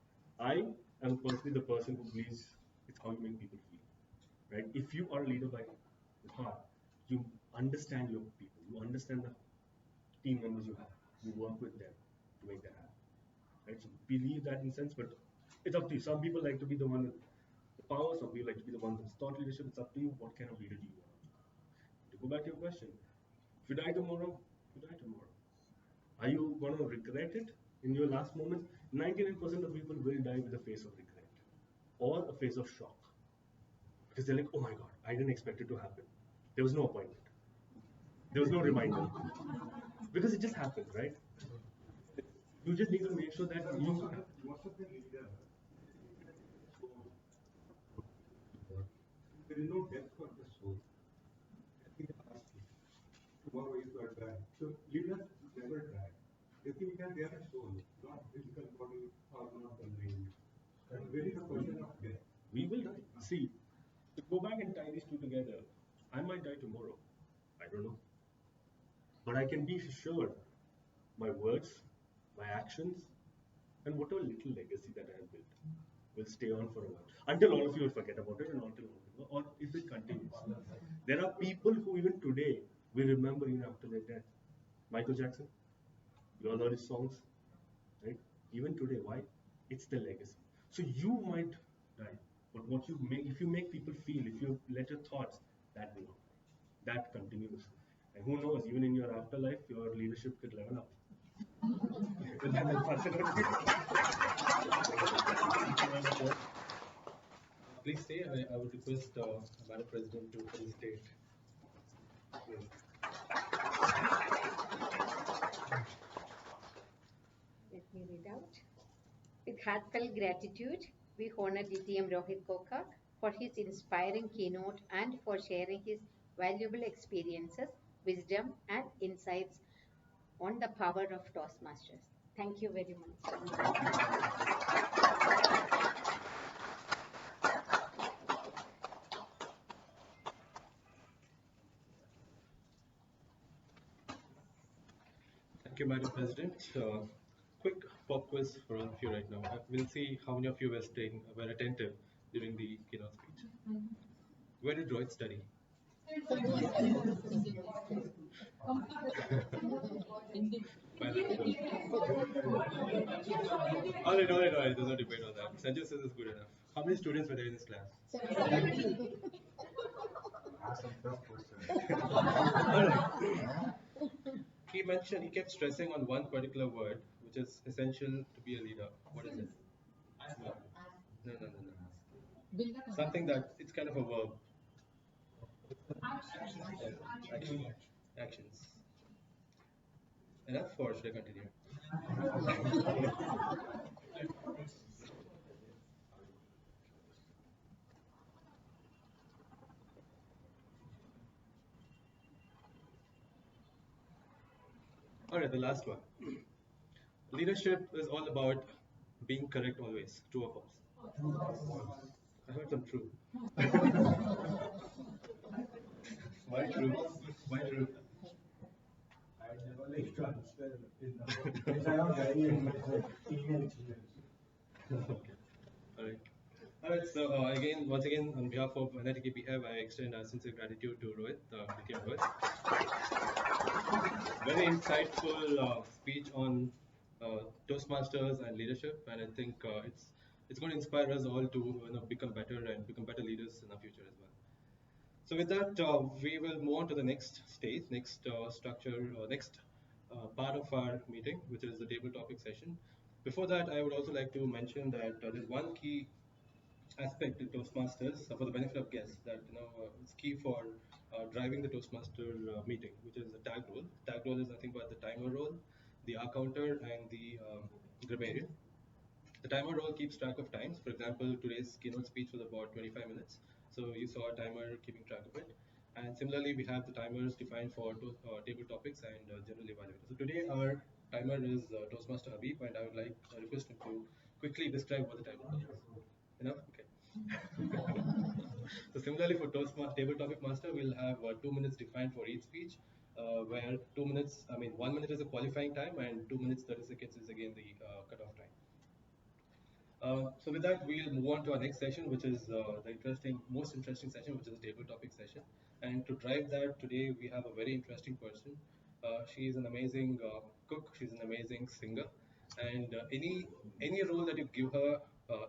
I am personally the person who believes it's how you make people feel. Right? If you are a leader by heart, you understand your people, you understand the team members you have, you work with them to make that happen. Right? So believe that in a sense, but it's up to you. Some people like to be the one with the power, some people like to be the one with thought leadership. It's up to you what kind of leader do you want to be. To go back to your question, if you die tomorrow, you die tomorrow. Are you going to regret it in your last moments? 99% of people will die with a face of regret or a face of shock. Because they're like, oh my God, I didn't expect it to happen. There was no appointment. There was no reminder. Because it just happens, right? You just need to make sure that you. Most of the leaders, there is no death for the soul. I think I asked you, tomorrow is going to die. So leaders never die. They think that they are a soul, not physical body or not the brain. And where is the question of death? We will die. See, to go back and tie these two together, I might die tomorrow. I don't know. But I can be sure my words, my actions, and whatever little legacy that I have built will stay on for a while. Until all of you will forget about it and until all of you, or if it continues. There are people who even today will remember even after their death. Michael Jackson, you all heard his songs, right? Even today, why? It's the legacy. So you might die, but what you make, if you make people feel, if you let your thoughts, that will not die. That continues. And who knows, even in your afterlife, your leadership could level up. Please stay. I would request Madam President to felicitate. Let me read out. With heartfelt gratitude, we honor DTM Rohit Kokak for his inspiring keynote and for sharing his valuable experiences, wisdom, and insights on the power of Toastmasters. Thank you very much. Thank you, Madam President. Quick pop quiz for all of you right now. We'll see how many of you were attentive during the keynote speech. Where did Rohit study? Biological. All right. There's no debate on that. Sanjay says it's good enough. How many students were there in this class? Ask some tough questions. He mentioned he kept stressing on one particular word, which is essential to be a leader. What is it? No. Something that it's kind of a verb. Actions. Enough, or should I continue? All right, the last one. Leadership is all about being correct always. True or false? I heard some true. Why true? Why true? I never like to understand it. I don't carry email experience. All right. So once again, on behalf of NITK BIHIVE, I extend our sincere gratitude to Rohit, DTM Rohit. Very insightful speech on Toastmasters and leadership, and I think it's going to inspire us all to become better and become better leaders in our future as well. So with that, we will move on to the next stage, next structure, next part of our meeting, which is the table topic session. Before that, I would also like to mention that there's one key aspect in Toastmasters for the benefit of guests that it's key for driving the Toastmaster meeting, which is the tag role. Tag role is nothing but the timer role, the hour counter, and the grammarian. The timer role keeps track of times. For example, today's keynote speech was about 25 minutes. So you saw a timer keeping track of it. And similarly, we have the timers defined for table topics and general evaluators. So today our timer is Toastmaster Habib, and I would like request him to quickly describe what the timer does. Enough? Okay. So similarly for table topic master, we'll have 2 minutes defined for each speech, where 2 minutes, 1 minute is a qualifying time, and 2 minutes 30 seconds is again the cutoff time. So with that, we'll move on to our next session, which is the most interesting session, which is the table topic session. And to drive that, today we have a very interesting person. She is an amazing cook. She's an amazing singer, and any role that you give her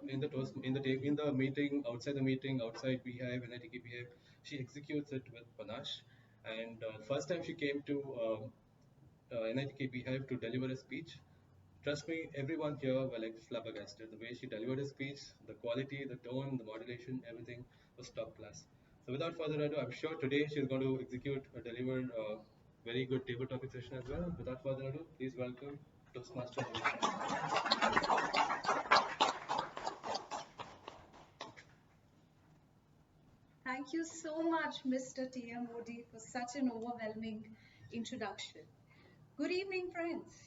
in the meeting, outside BIHIVE, NITK BIHIVE, she executes it with panache. And first time she came to NITK BIHIVE to deliver a speech, trust me, everyone here were like flabbergasted. The way she delivered her speech, the quality, the tone, the modulation, everything was top class. So without further ado, I'm sure today she's going to deliver a very good table topic session as well. Without further ado, please welcome Toastmaster. Thank you so much, Mr. T.M. Modi, for such an overwhelming introduction. Good evening, friends.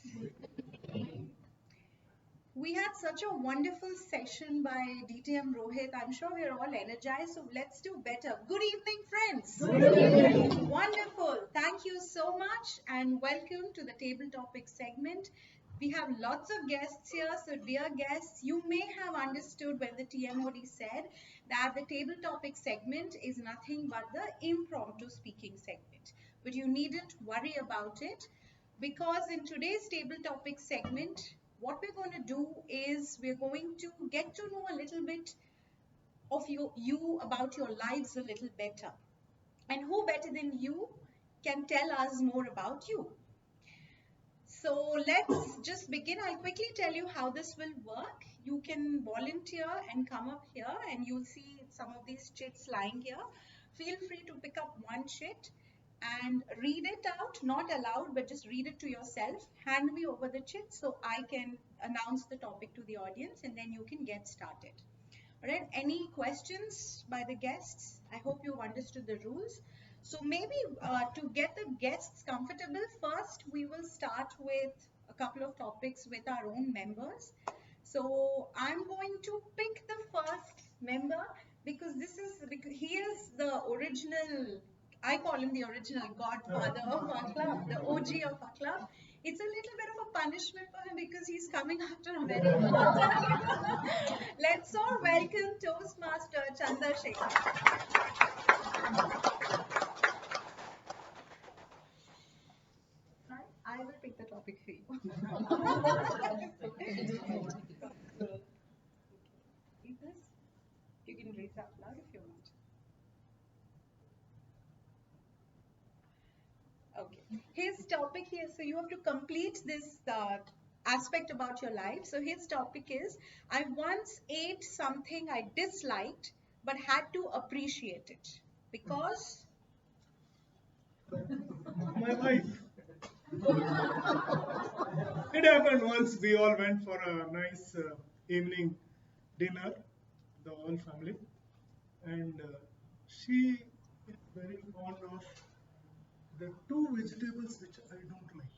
We had such a wonderful session by DTM Rohit. I'm sure we're all energized, so let's do better. Good evening, friends. Good evening. Wonderful. Thank you so much, and welcome to the table topic segment. We have lots of guests here, so dear guests, you may have understood when the TMOD said that the table topic segment is nothing but the impromptu speaking segment. But you needn't worry about it, because in today's table topic segment, what we're going to do is we're going to get to know a little bit of you about your lives a little better. And who better than you can tell us more about you? So let's just begin. I'll quickly tell you how this will work. You can volunteer and come up here, and you'll see some of these chits lying here. Feel free to pick up one chit and read it out, not aloud, but just read it to yourself. Hand me over the chit so I can announce the topic to the audience, and then you can get started. All right, any questions by the guests? I hope you've understood the rules. So maybe to get the guests comfortable, first we will start with a couple of topics with our own members. So I'm going to pick the first member because he is the original, I call him the original godfather of our club, the OG of our club. It's a little bit of a punishment for him because he's coming after a very long time. Let's all welcome Toastmaster Chandrasekhar. I will pick the topic for you. You can read out loud if you want. Okay. His topic here, so you have to complete this aspect about your life. So his topic is, I once ate something I disliked but had to appreciate it because my wife. It happened once. We all went for a nice evening dinner, the whole family, and she is very fond of the two vegetables which I don't like.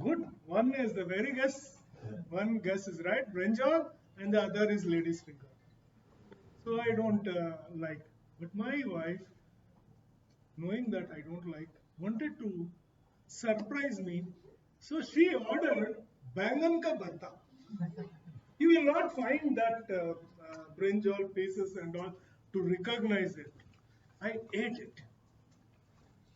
Good. One is the very guess. One guess is right, brinjal, and the other is lady's finger. So I don't like. But my wife, knowing that I don't like, wanted to surprise me. So she ordered bangan ka bharta. You will not find that brinjal pieces and all to recognize it. I ate it.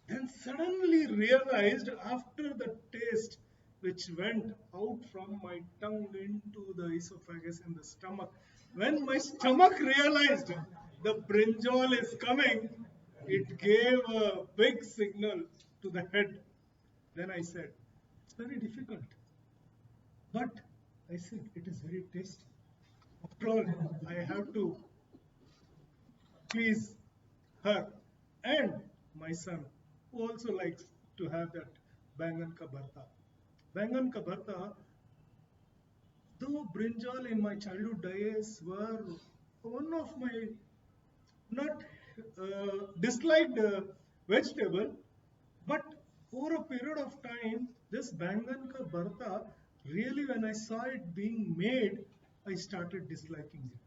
Then suddenly realized after the taste which went out from my tongue into the esophagus and the stomach, when my stomach realized the brinjal is coming, it gave a big signal to the head. Then I said, it's very difficult. But I said, it is very tasty. After all, I have to please her and my son, who also likes to have that bangan ka bharta. Bangan ka bharta, though brinjal in my childhood days were one of my not disliked vegetable, but over a period of time, this bangan ka bharta, really when I saw it being made, I started disliking it.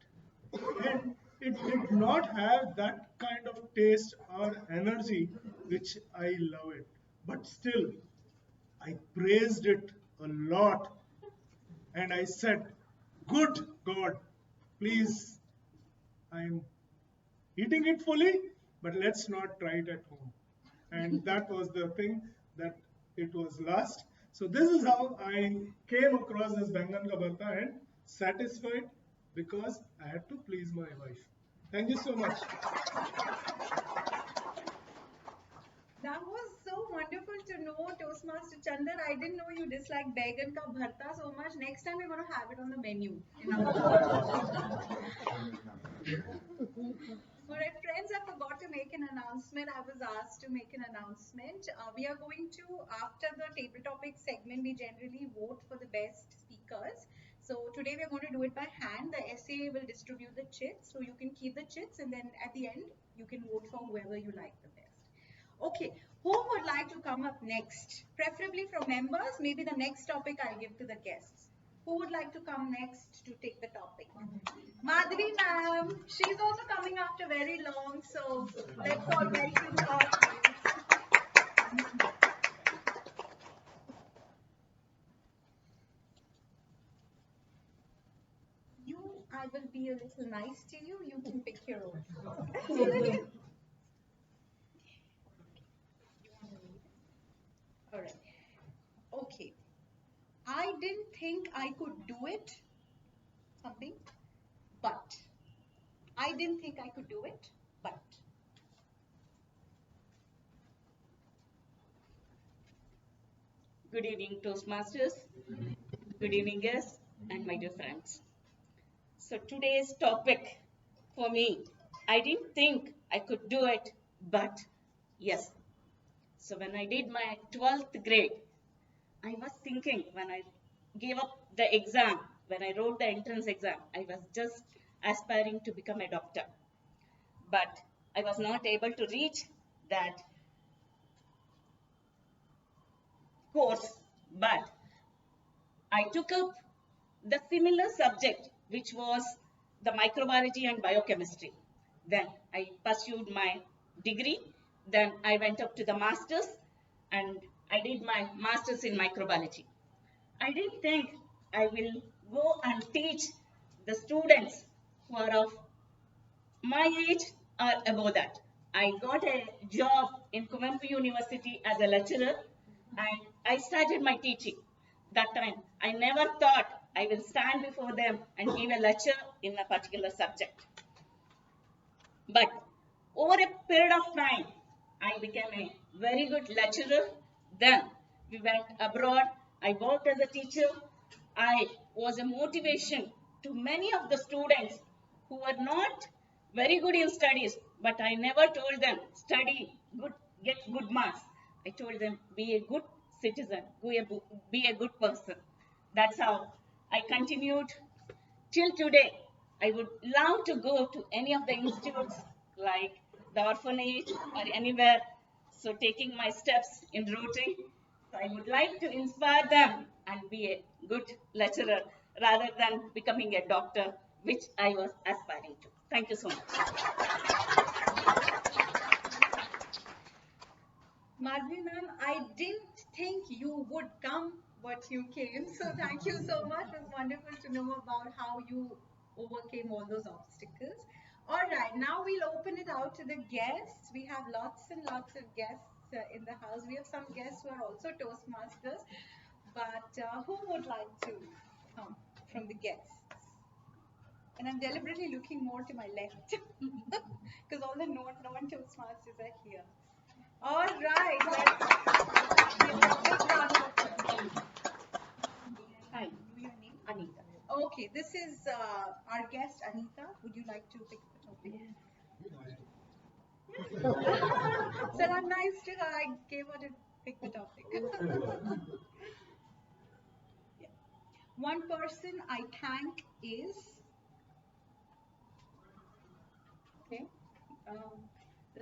And it did not have that kind of taste or energy which I love it. But still, I praised it a lot and I said, good God, please, I am eating it fully, but let's not try it at home. And that was the thing that it was lost. So this is how I came across this Bangan ka bharta and satisfied because I had to please my wife. Thank you so much. That was so wonderful to know, Toastmaster Chandan. I didn't know you dislike Baigan ka bharta so much. Next time we're going to have it on the menu. Alright, friends, I forgot to make an announcement. I was asked to make an announcement. We are going to, after the table topic segment, we generally vote for the best speakers. So today we are going to do it by hand. The SA will distribute the chits, so you can keep the chits, and then at the end, you can vote for whoever you like the best. Okay, who would like to come up next? Preferably from members. Maybe the next topic I'll give to the guests. Who would like to come next to take the topic? Madhuri ma'am. She's also coming after very long, so let's all welcome her. I will be a little nice to you. You can pick your own. All right. Okay. I didn't think I could do it. Something. But. I didn't think I could do it. But. Good evening, Toastmasters. Good evening, guests, and my dear friends. So today's topic for me, I didn't think I could do it, but yes. So when I did my 12th grade, I was thinking when I gave up the exam, when I wrote the entrance exam, I was just aspiring to become a doctor. But I was not able to reach that course. But I took up the similar subject, which was the microbiology and biochemistry. Then I pursued my degree. Then I went up to the master's and I did my master's in microbiology. I didn't think I will go and teach the students who are of my age or above that. I got a job in Kuvempu University as a lecturer and I started my teaching. That time, I never thought I will stand before them and give a lecture in a particular subject. But over a period of time, I became a very good lecturer. Then we went abroad. I worked as a teacher. I was a motivation to many of the students who were not very good in studies, but I never told them study, good, get good marks. I told them be a good citizen, be a good person. That's how I continued till today. I would love to go to any of the institutes like the orphanage or anywhere. So taking my steps in Rotary, so I would like to inspire them and be a good lecturer rather than becoming a doctor, which I was aspiring to. Thank you so much. Madhvi ma'am, I didn't think you would come, but you came. So thank you so much. It was wonderful to know about how you overcame all those obstacles. All right, now we'll open it out to the guests. We have lots and lots of guests in the house. We have some guests who are also Toastmasters. But who would like to come from the guests? And I'm deliberately looking more to my left because all the non-Toastmasters are here. All right, let's give a big round of applause. Hi, know your name? Anita. Okay, this is our guest, Anita. Would you like to pick the topic? So I'm nice to her. I gave her to pick the topic. One person I thank is Okay.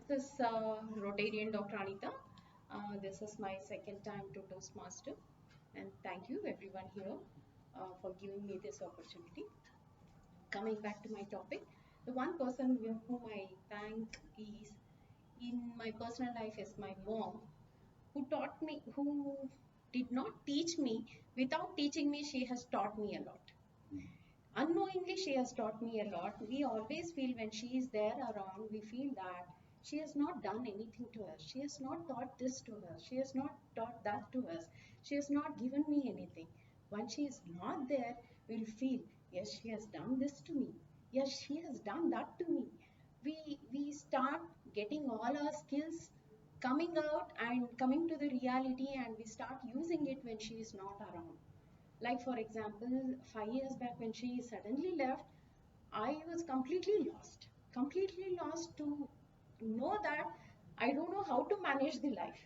This is Rotarian Dr. Anita. This is my second time to Toastmaster, and thank you everyone here for giving me this opportunity. Coming back to my topic, the one person whom I thank is in my personal life is my mom, who taught me, who did not teach me. Without teaching me, she has taught me a lot. Unknowingly, she has taught me a lot. We always feel when she is there around, we feel that she has not done anything to us. She has not taught this to us. She has not taught that to us. She has not given me anything. When she is not there, we'll feel, yes, she has done this to me. Yes, she has done that to me. We start getting all our skills coming out and coming to the reality, and we start using it when she is not around. Like, for example, 5 years back when she suddenly left, I was completely lost to know that I don't know how to manage the life.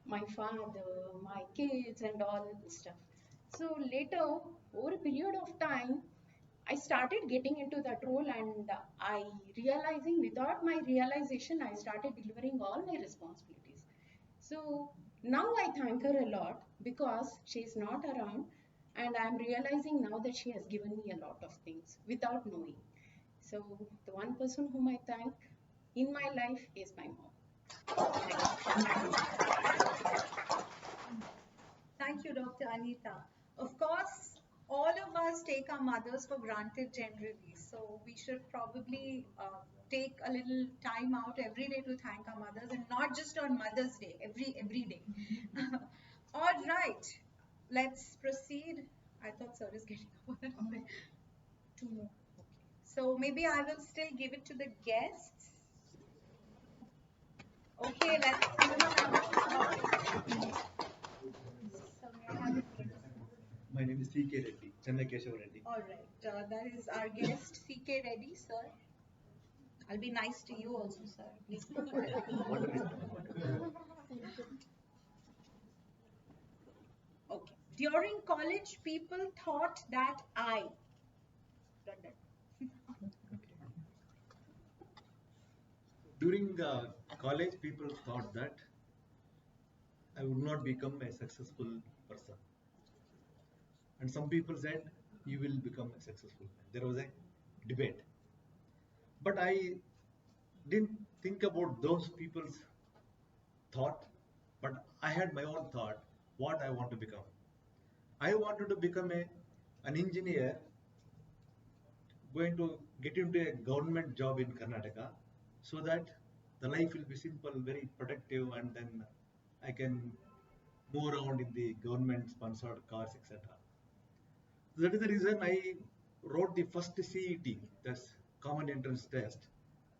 My father, my kids, and all this stuff. So later, over a period of time, I started getting into that role, and I realizing without my realization, I started delivering all my responsibilities. So now I thank her a lot because she's not around, and I'm realizing now that she has given me a lot of things without knowing. So the one person whom I thank in my life is my mom. Thank you, Dr. Anita. Of course, all of us take our mothers for granted generally, so we should probably take a little time out every day to thank our mothers, and not just on Mother's Day, every day. All right, let's proceed. I thought sir is getting up. Two more. Okay. So maybe I will still give it to the guests. Okay, let's. My name is C.K. Reddy, Chennai Keshav Reddy. All right, that is our guest, C.K. Reddy, sir. I'll be nice to you also, sir. Please go ahead. Okay. During college, people thought that I. During college, people thought that I would not become a successful person. And some people said, you will become a successful man. There was a debate. But I didn't think about those people's thought, but I had my own thought, what I want to become. I wanted to become an engineer going to get into a government job in Karnataka so that the life will be simple, very productive, and then I can move around in the government sponsored cars, etc. That is the reason I wrote the first CET, that's Common Entrance Test,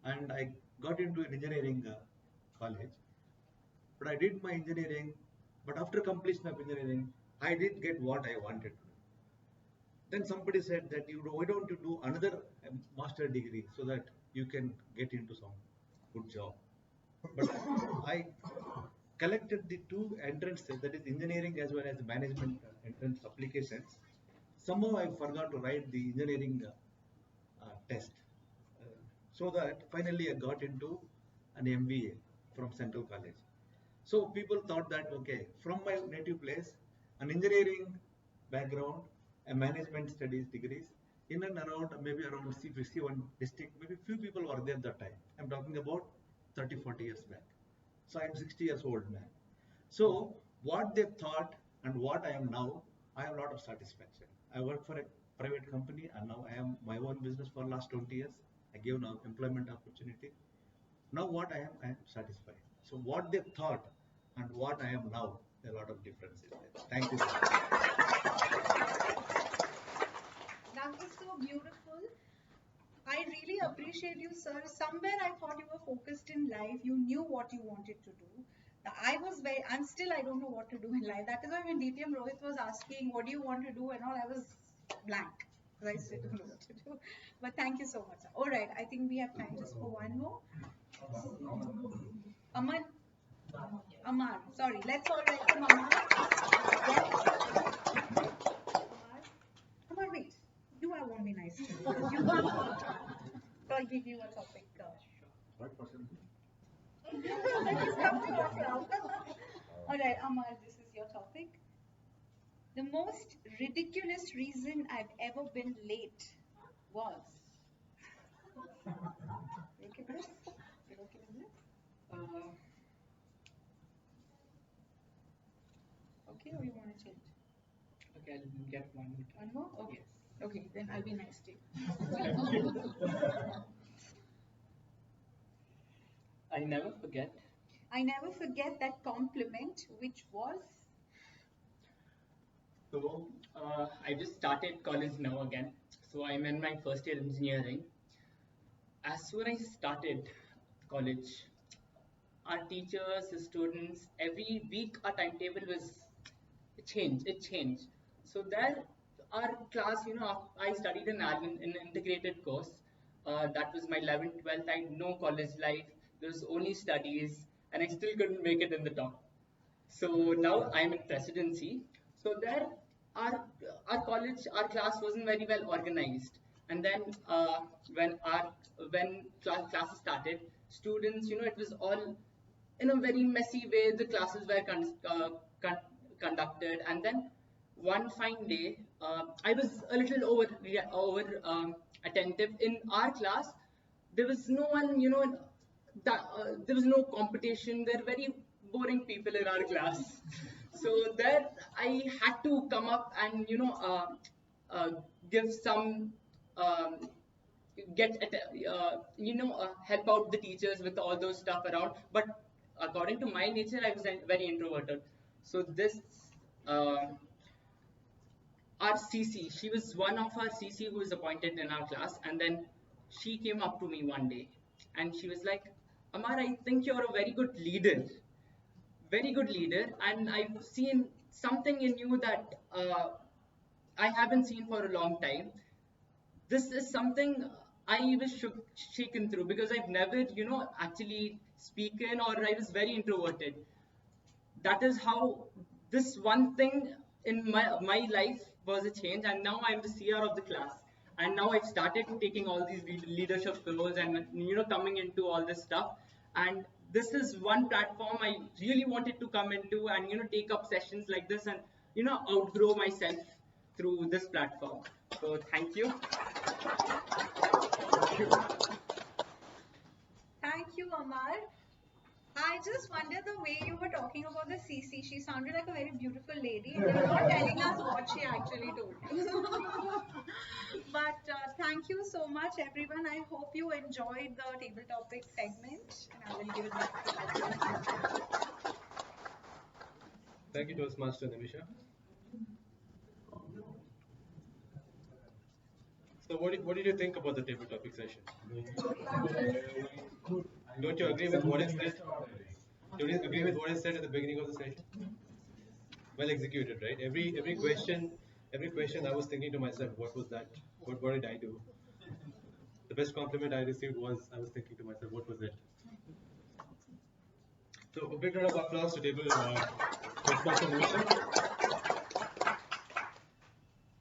and I got into an engineering college. But I did my engineering, but after completion of engineering, I did get what I wanted to do. Then somebody said that why don't you do another master degree so that you can get into some good job. But I collected the two entrances, that is engineering as well as management entrance applications. Somehow I forgot to write the engineering test. So that finally I got into an MBA from Central College. So people thought that, okay, from my native place, an engineering background, a management studies degrees, in and around, maybe around 61 district, maybe few people were there at that time. I'm talking about 30, 40 years back. So I'm 60 years old man. So what they thought and what I am now, I have a lot of satisfaction. I work for a private company and now I am my own business for last 20 years. I gave now employment opportunity. Now what I am satisfied. So what they thought and what I am now, a lot of difference is there. Thank you, sir. That was so beautiful. I really appreciate you, sir. Somewhere I thought you were focused in life. You knew what you wanted to do. I'm still, I don't know what to do in life. That is why when DTM Rohit was asking, what do you want to do and all, I was blank. I still don't know what to do. But thank you so much, sir. All right, I think we have time just for one more. Amar, sorry. Let's all welcome Amar. Yes. Amar. give you a topic. What person? That is coming off now. All right, Amar, this is your topic. The most ridiculous reason I've ever been late was. You okay with this? You okay with this? Okay, or you want to change? Okay, I'll get one more time. One more? Okay. Yes. Okay, then I'll be nice to you. I never forget. I never forget that compliment, which was. So, I just started college now again. So, I'm in my first year engineering. As soon as I started college, our teachers, the students, every week our timetable was it changed. So there, our class, I studied in an integrated course. That was my 11th, 12th. I had no college life. There was only studies, and I still couldn't make it in the top. So now I'm in presidency. So there, our our class wasn't very well organized. And then when classes started, students, it was all in a very messy way. The classes were conducted, and then one fine day, I was a little over attentive in our class. There was no one, there was no competition. There were very boring people in our class. So there I had to come up and uh, give some um, help out the teachers with all those stuff around. But according to my nature, I was very introverted. So this uh, our CC, she was one of our CC who was appointed in our class, and then she came up to me one day and she was like, Amar, I think you're a very good leader, and I've seen something in you that I haven't seen for a long time. This is something I was shaken through because I've never, actually spoken, or I was very introverted. That is how this one thing in my life was a change, and now I'm the CR of the class. And now I've started taking all these leadership roles and coming into all this stuff. And this is one platform I really wanted to come into and take up sessions like this and outgrow myself through this platform. So thank you. Thank you, Amar. I just wonder the way you were talking about the CC. She sounded like a very beautiful lady, and you're not telling us what she actually told you. But thank you so much, everyone. I hope you enjoyed the table topic segment, and I will give it back to you. Thank you, Toastmaster Nimisha. So what did you think about the table topic session? Don't you agree with what is said? Don't you agree with what is said at the beginning of the session? Well executed, right? Every question I was thinking to myself, what was that? What did I do? The best compliment I received was I was thinking to myself, what was it? So a big round of applause to table Toastmaster Nimisha.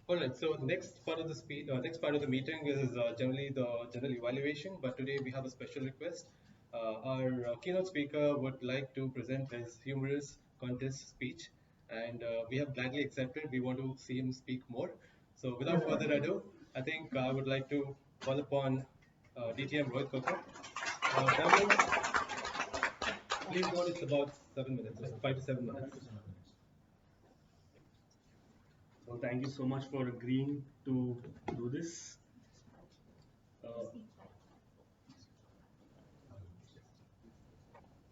All right. So next part of the meeting is generally the general evaluation. But today we have a special request. Our keynote speaker would like to present his humorous contest speech, and we have gladly accepted. We want to see him speak more. So without further ado, I think I would like to call upon DTM Rohit Kokar. Please note it's about 7 minutes, 5 to 7 minutes. So thank you so much for agreeing to do this.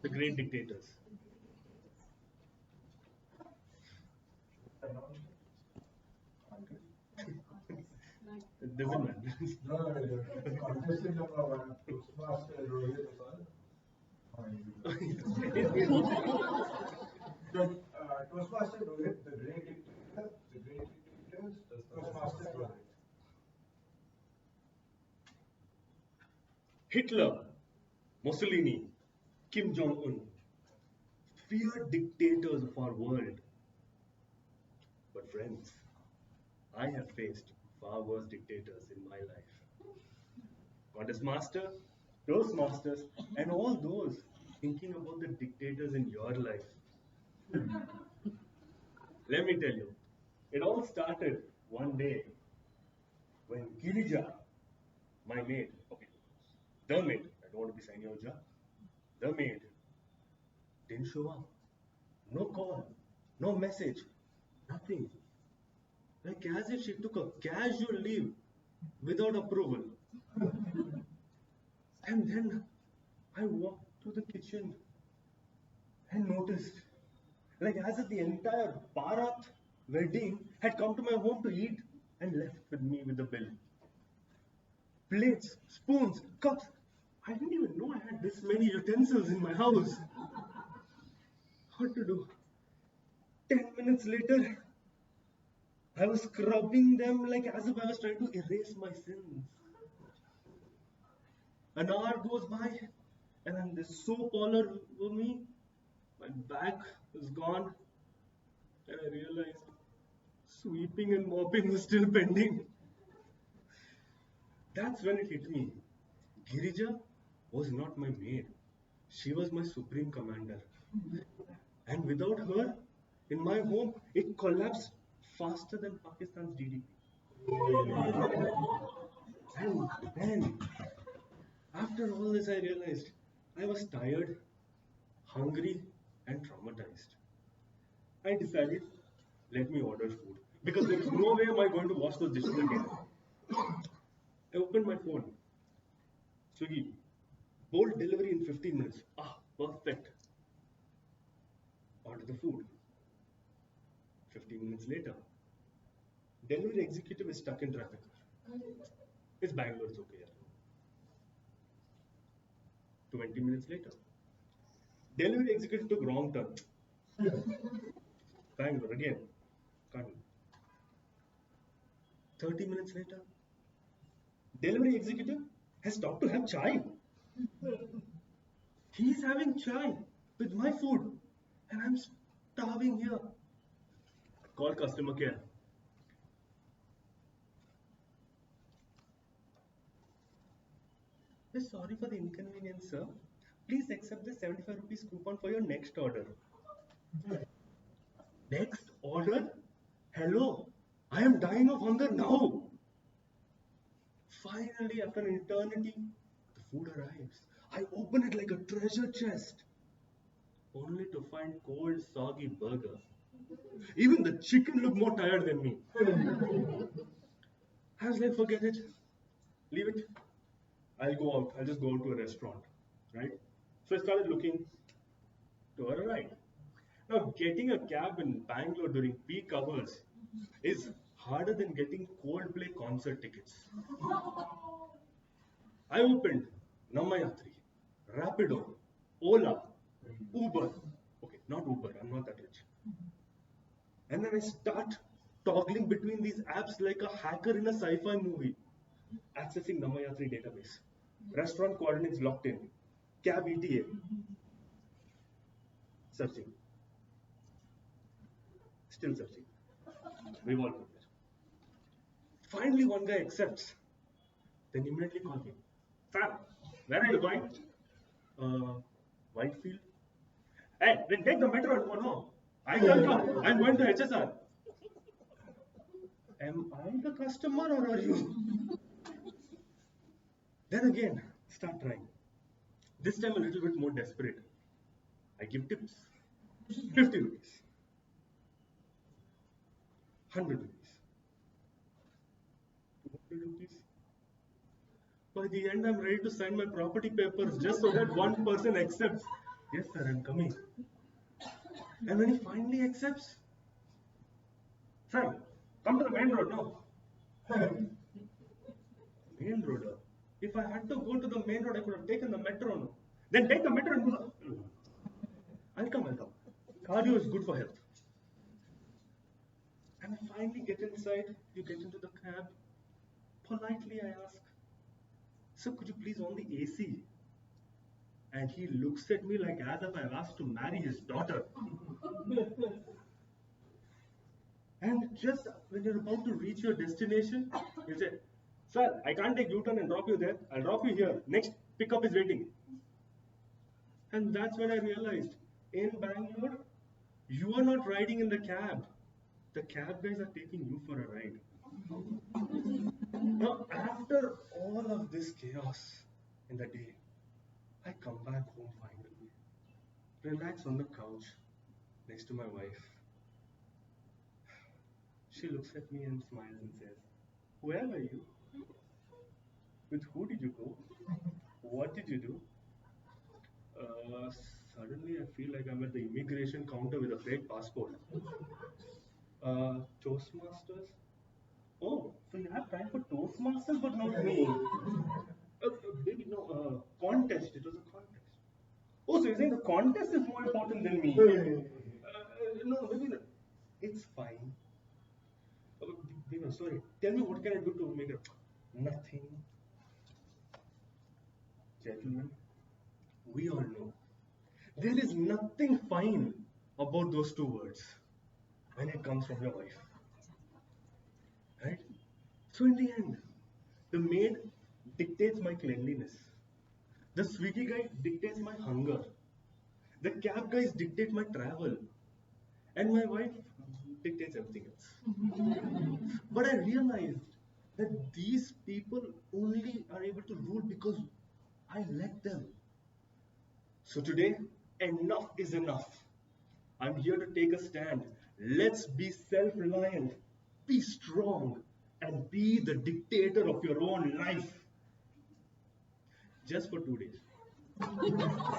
The great dictators. It doesn't matter. The contestant of our Toastmaster Rohit Toastmaster Rohit, the great dictators, Toastmaster Rohit. Hitler, Mussolini, Kim Jong-un, feared dictators of our world. But friends, I have faced far worse dictators in my life. Contest Master, Toastmasters, and all those thinking about the dictators in your life. Let me tell you, it all started one day when Girija, my maid, okay, the maid, I don't want to be saying your job, the maid didn't show up. No call, no message, nothing. Like as if she took a casual leave without approval. And then I walked to the kitchen and noticed, like as if the entire Bharat wedding had come to my home to eat and left with me with the bill. Plates, spoons, cups. I didn't even know I had this many utensils in my house. What to do? 10 minutes later, I was scrubbing them like as if I was trying to erase my sins. An hour goes by, and then this soap all over me. My bag is gone, and I realized sweeping and mopping was still pending. That's when it hit me. Girija was not my maid. She was my supreme commander. And without her, in my home, it collapsed faster than Pakistan's GDP. And then, after all this, I realized I was tired, hungry, and traumatized. I decided, let me order food. Because there is no way am I going to wash those dishes again. I opened my phone. Swiggy, bold delivery in 15 minutes. Ah, perfect. Order the food. 15 minutes later, delivery executive is stuck in traffic. It's Bangalore, it's okay. 20 minutes later, delivery executive took wrong turn. Bangalore again. Can't. 30 minutes later, delivery executive has stopped to have chai. He's having chai with my food, and I'm starving here. Call customer care. Sorry for the inconvenience, sir. Please accept the 75 rupees coupon for your next order. Next order? Hello, I am dying of hunger now. Finally, after an eternity, the food arrives. I open it like a treasure chest, only to find cold, soggy burger. Even the chicken looked more tired than me. I was like, forget it, leave it. I'll go out. I'll just go out to a restaurant, right? So I started looking to a right. Now, getting a cab in Bangalore during peak hours is harder than getting Coldplay concert tickets. I opened Namayatri, Rapido, Ola, Uber. Okay, not Uber, I'm not that rich. And then I start toggling between these apps like a hacker in a sci-fi movie. Accessing Namayatri database. Restaurant coordinates locked in. Cab ETA. Searching. Still searching. We've all got there. Finally, one guy accepts. Then immediately call me. Fam, where are you going? Whitefield. Hey, then take the metro and go no. I can't come. I'm going to HSR. Am I the customer or are you? Then again, start trying. This time a little bit more desperate. I give tips. 50 rupees. 100 rupees. 200 rupees. By the end, I'm ready to sign my property papers just so that one person accepts. Yes, sir, I'm coming. And when he finally accepts, sir, come to the main road, no? Main road? If I had to go to the main road, I could have taken the metro, no? Then take the metro and go. I'll come. Cardio is good for health. And I finally get inside, you get into the cab. Politely I ask, sir, could you please on the AC? And he looks at me like as if I've asked to marry his daughter. And just when you're about to reach your destination, you say, Sir, I can't take U-turn and drop you there. I'll drop you here. Next pickup is waiting. And that's when I realized, in Bangalore, you are not riding in the cab. The cab guys are taking you for a ride. Now, after all of this chaos in the day, I come back home finally, relax on the couch next to my wife. She looks at me and smiles and says, "Where were you? With who did you go? What did you do?" Uh, Suddenly, I feel like I'm at the immigration counter with a fake passport. Toastmasters? Oh, so you have time for Toastmasters, but not me. Maybe no, contest. It was a contest. Oh, so you're saying the contest is more important than me? No, maybe not. It's fine. Sorry. Tell me, what can I do to make it? Nothing. Gentlemen, we all know there is nothing fine about those two words when it comes from your wife. Right? So in the end, the maid dictates my cleanliness. The Swiggy guy dictates my hunger. The cab guys dictate my travel. And my wife dictates everything else. But I realized that these people only are able to rule because I let them. So today, enough is enough. I'm here to take a stand. Let's be self-reliant, be strong, and be the dictator of your own life. Just for 2 days.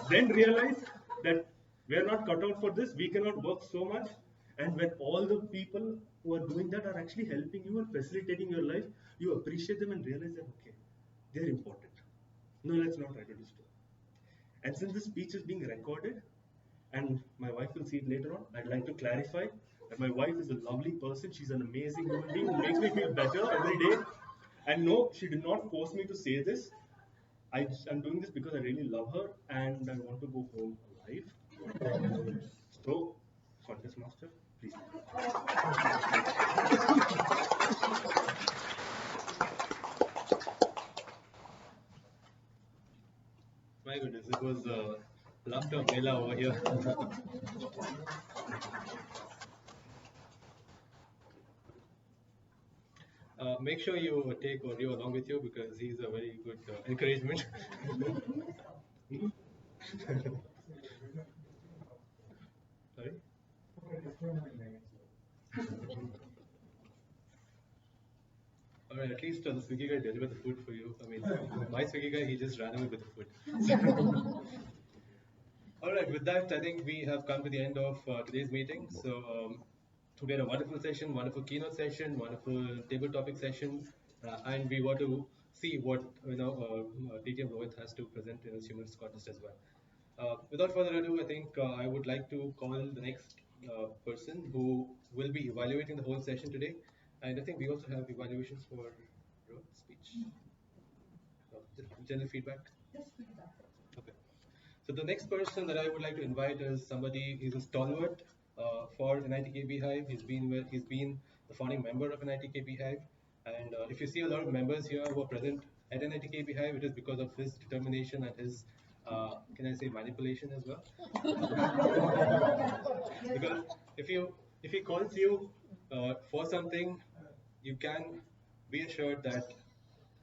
Then realize that we're not cut out for this, we cannot work so much. And when all the people who are doing that are actually helping you and facilitating your life, you appreciate them and realize that, okay, they're important. No, let's not try to destroy. And since this speech is being recorded, and my wife will see it later on, I'd like to clarify that my wife is a lovely person. She's an amazing human being who makes me feel better every day. And no, she did not force me to say this. I'm doing this because I really love her and I want to go home alive. So, contest master, please. My goodness, it was laughter mela over here. Make sure you take audio along with you because he's a very good encouragement. Sorry? Alright, at least the Swiggy guy delivered the food for you. I mean, my Swiggy guy, he just ran away with the food. Alright, with that, I think we have come to the end of today's meeting. So, we had a wonderful session, wonderful keynote session, wonderful table topic session, and we want to see what DTM Rohit has to present in his humorous contest as well. Without further ado, I think I would like to call the next person who will be evaluating the whole session today. And I think we also have evaluations for Rohit's speech. General feedback? Yes, feedback. Okay. So the next person that I would like to invite is somebody, he's a stalwart for NITK BIHIVE. He's been the founding member of NITK BIHIVE. And if you see a lot of members here who are present at NITK BIHIVE, it is because of his determination and his, can I say, manipulation as well? Because if he calls you for something, you can be assured that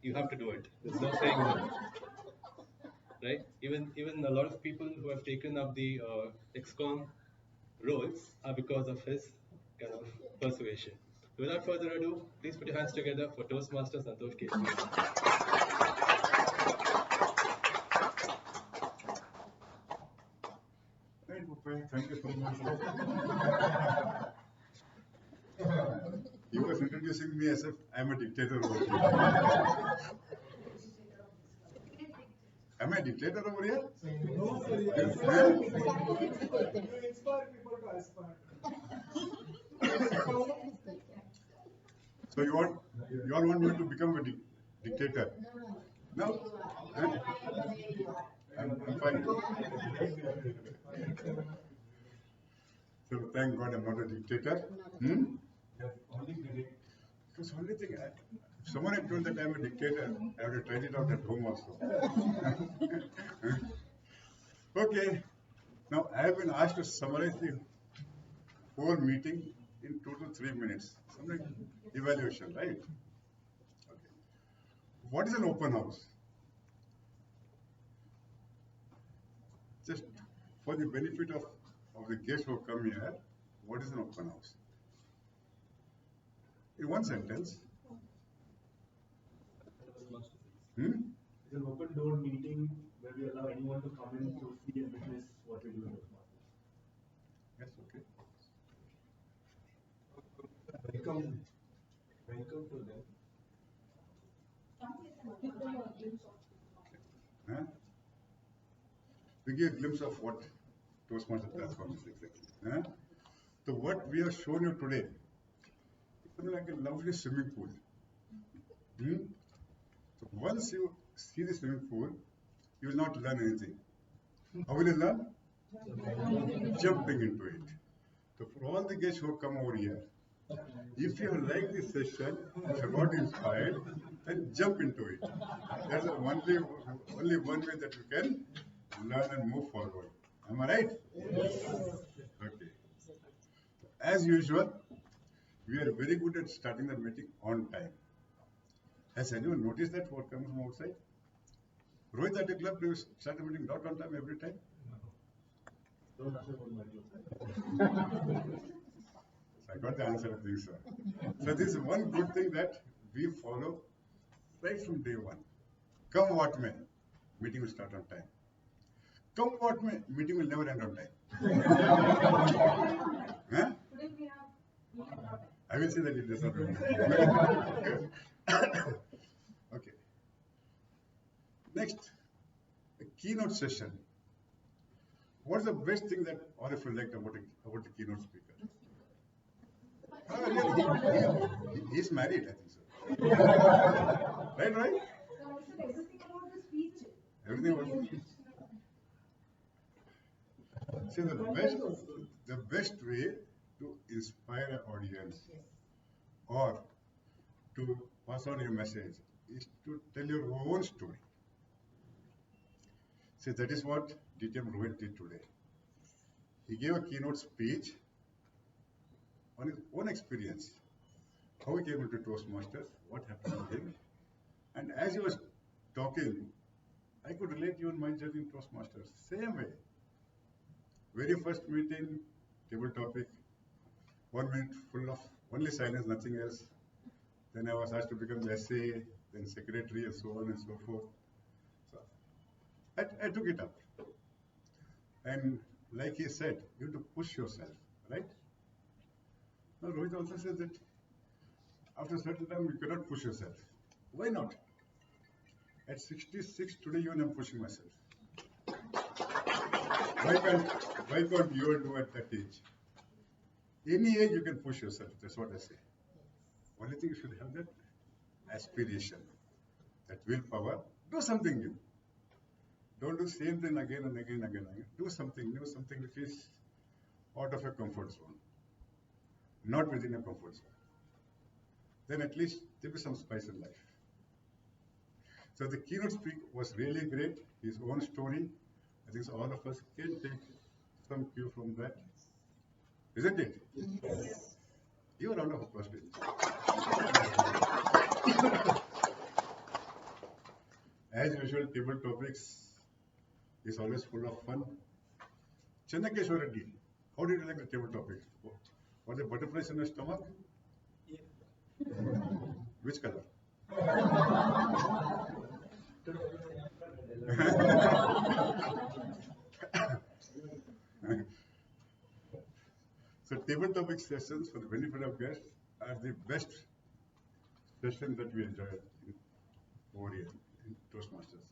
you have to do it. There's no saying no. Right? Even a lot of people who have taken up the XCOM roles are because of his kind of persuasion. Without further ado, please put your hands together for Toastmaster Santosh K. Thank you so much. He was introducing me as if I'm a dictator over here. Am I a dictator over here? No, sir. You inspire people to aspire. So you all want me to become a dictator? No? Huh? I'm fine. So thank God I'm not a dictator. That's only thing. someone had told that I'm a dictator, I would have tried it out at home also. Okay, now I have been asked to summarize the whole meeting in 2 to 3 minutes. Something evaluation, right? Okay. What is an open house? Just for the benefit of the guests who come here, what is an open house? In one sentence. It's an open door meeting where we allow anyone to come in to see and witness what we do in Toastmasters. Yes, okay. Welcome to them. Huh? We give a glimpse of what Toastmasters platform is exactly. Huh? So what we have shown you today is something like a lovely swimming pool. So once you see the swimming pool, you will not learn anything. How will you learn? Jumping into it. So for all the guests who come over here, if you like this session, if you got inspired, then jump into it. That's only one way that you can learn and move forward. Am I right? Yes. Okay. As usual, we are very good at starting the meeting on time. Has anyone noticed that for coming from outside? Rohit, at the club, do you start the meeting not on time every time? No. Don't ask about my club. I got the answer, I think so. So this is one good thing that we follow right from day one. Come what may, meeting will start on time. Come what may, meeting will never end on time. Huh? I will say that it does not end. Okay. Next, a keynote session. What's the best thing that all of you liked about the keynote speaker? Really? He's married, I think so. Right? Everything about the speech. Everything about the speech. See, the best way to inspire an audience or to pass on your message is to tell your own story. See, that is what DTM Rohit did today. He gave a keynote speech on his own experience, how he came into Toastmasters, what happened to him. And as he was talking, I could relate even my journey in Toastmasters. Same way. Very first meeting, table topic, 1 minute full of only silence, nothing else. Then I was asked to become the SA, then secretary, and so on and so forth. So I took it up. And like he said, you have to push yourself, right? Now Rohit also says that after a certain time you cannot push yourself. Why not? At 66 today, even I'm pushing myself. Why can't you do at that age? Any age you can push yourself, that's what I say. Only thing you should have that aspiration, that willpower, do something new. Don't do the same thing again and again and again. Do something new, something which is out of your comfort zone, not within your comfort zone. Then at least there will be some spice in life. So the keynote speak was really great, his own story. I think all of us can take some cue from that. Isn't it? Yes. Give a round of applause, please. As usual, table topics is always full of fun. Chennakeshwar Reddy, how did you like the table topics? Was there butterflies in your stomach? Yeah. Which color? So table topic sessions for the benefit of guests are the best sessions that we enjoy over here in Toastmasters.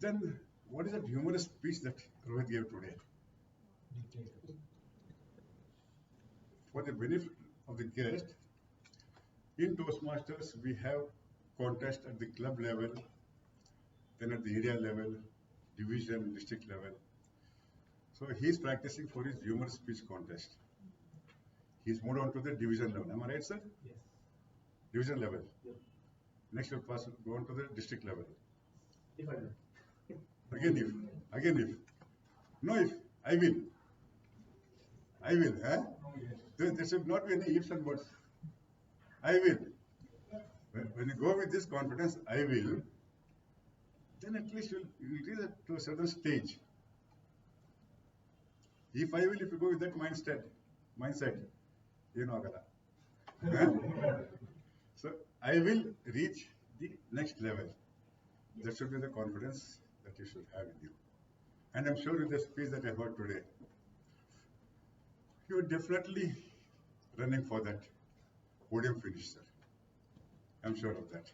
Then what is that humorous speech that Rohit gave today? For the benefit of the guest, in Toastmasters we have contest at the club level, then at the area level, division, district level. So he's practicing for his humorous speech contest. He's moved on to the division level. Am I right, sir? Yes. division level. Next will pass, go on to the district level. If I will. Again if. No if, I will. Huh? There should not be any ifs and buts. I will. When you go with this confidence, I will, then at least you'll reach to a certain stage. If I will, if you go with that mindset, you know, so I will reach the next level. That should be the confidence that you should have in you. And I'm sure with the speech that I heard today, you're definitely running for that podium finish, sir. I'm sure of that.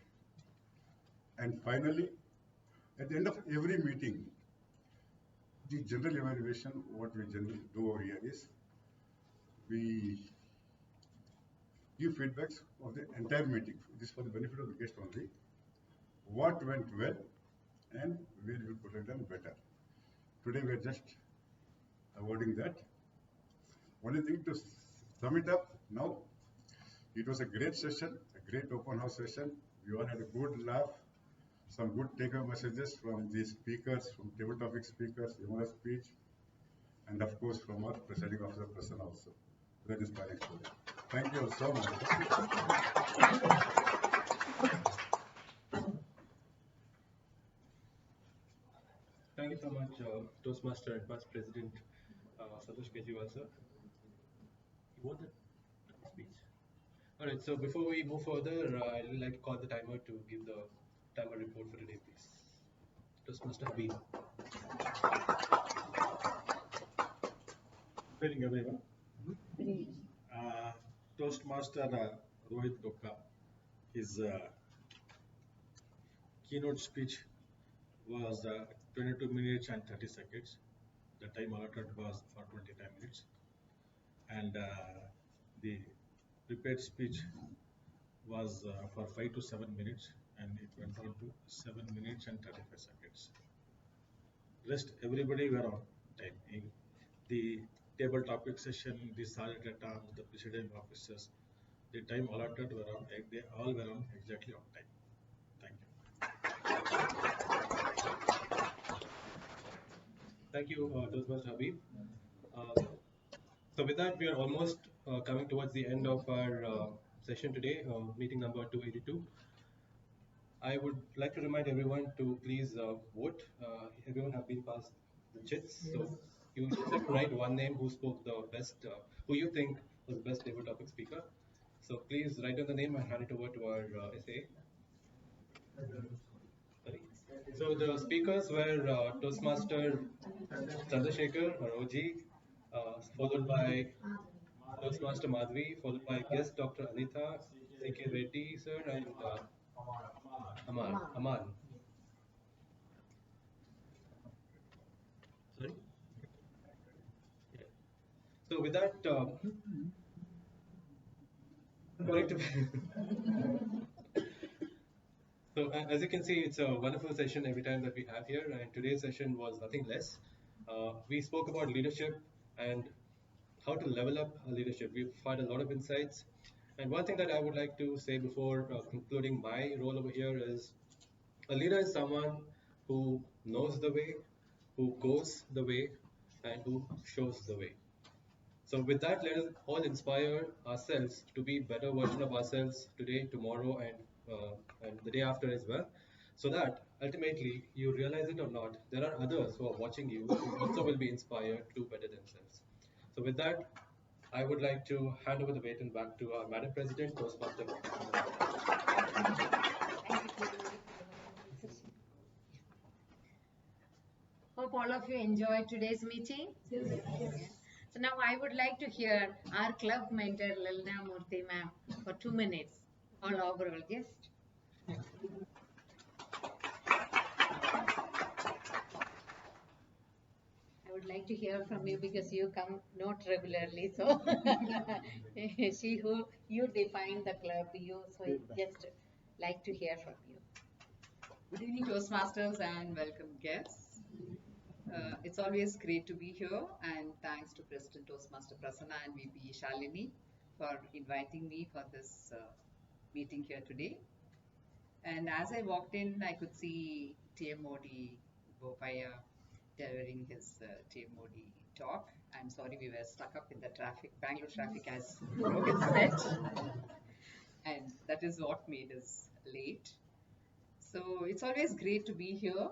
And finally, at the end of every meeting, the general evaluation, what we generally do over here is, we give feedbacks of the entire meeting. This is for the benefit of the guest only. What went well and where we could have done better. Today we are just awarding that. Only thing to sum it up now, it was a great session, a great open house session. We all had a good laugh, some good take-home messages from the speakers, from table topic speakers, Yamura's speech, and of course from our presiding officer person also. That is inspiring story. Thank you all so much. Thank you so much, Toastmaster and Vice President Santosh Kejriwal, sir. You want that speech? All right, so before we move further, I'd like to call the timer to give the timer report for today, please. Toastmaster Habib. Good evening, everyone. Toastmaster Rohit Gupta, his keynote speech was 22 minutes and 30 seconds. The time allotted was for 25 minutes. And the prepared speech was for 5 to 7 minutes, and it went on to 7 minutes and 35 seconds. Rest everybody were on time. The table topic session, the solicitor terms, the presiding officers, the time allotted were on, they all were on exactly on time. Thank you. Thank you, Toastmaster Habib. So with that, we are almost coming towards the end of our session today, meeting number 282. I would like to remind everyone to please vote. Everyone have been passed the chits, so you just have to write one name who spoke the best, who you think was the best table topic speaker. So please write down the name and hand it over to our SA. Sorry. So the speakers were Toastmaster Chandrasekhar or OG, followed by Toastmaster Madhvi, followed by guest Dr. Anita, C.K. Reddy sir, and Aman. Sorry? Yeah. So with that, So as you can see, it's a wonderful session every time that we have here, and today's session was nothing less. We spoke about leadership and how to level up leadership. We've had a lot of insights. And one thing that I would like to say before concluding my role over here is a leader is someone who knows the way, who goes the way, and who shows the way. So with that, let us all inspire ourselves to be better version of ourselves today, tomorrow, and the day after as well. So that ultimately, you realize it or not, there are others who are watching you who also will be inspired to do better themselves. So with that, I would like to hand over the baton back to our Madam President, Toastmaster. Hope all of you enjoyed today's meeting. Yes. So now I would like to hear our club mentor Lalna Murthy ma'am for 2 minutes on overall guest. I would like to hear from you because you come not regularly, so she who you define the club, so just like to hear from you. Good evening, Toastmasters, and welcome guests. It's always great to be here, and thanks to President Toastmaster Prasanna and VP Shalini for inviting me for this meeting here today. And as I walked in, I could see TM Modi Bopaya delivering his TM Modi talk. I'm sorry we were stuck up in the traffic, Bangalore traffic, as Rohit said, and that is what made us late. So it's always great to be here,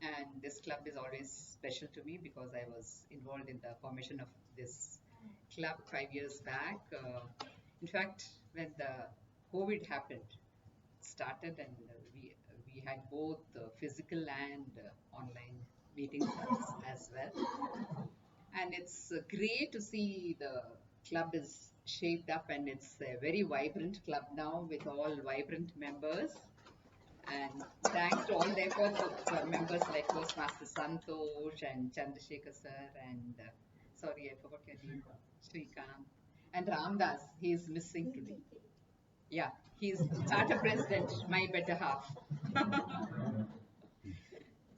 and this club is always special to me because I was involved in the formation of this club 5 years back. In fact, when the COVID happened, started, and we had both physical and online meetings as well. And it's great to see the club is shaped up, and it's a very vibrant club now with all vibrant members. And thanks to all the efforts of members like Toastmasters Santosh and Chandrasekhar sir and sorry, I forgot your name, Srikanth and Ramdas. He is missing today. Yeah, he's charter president, my better half.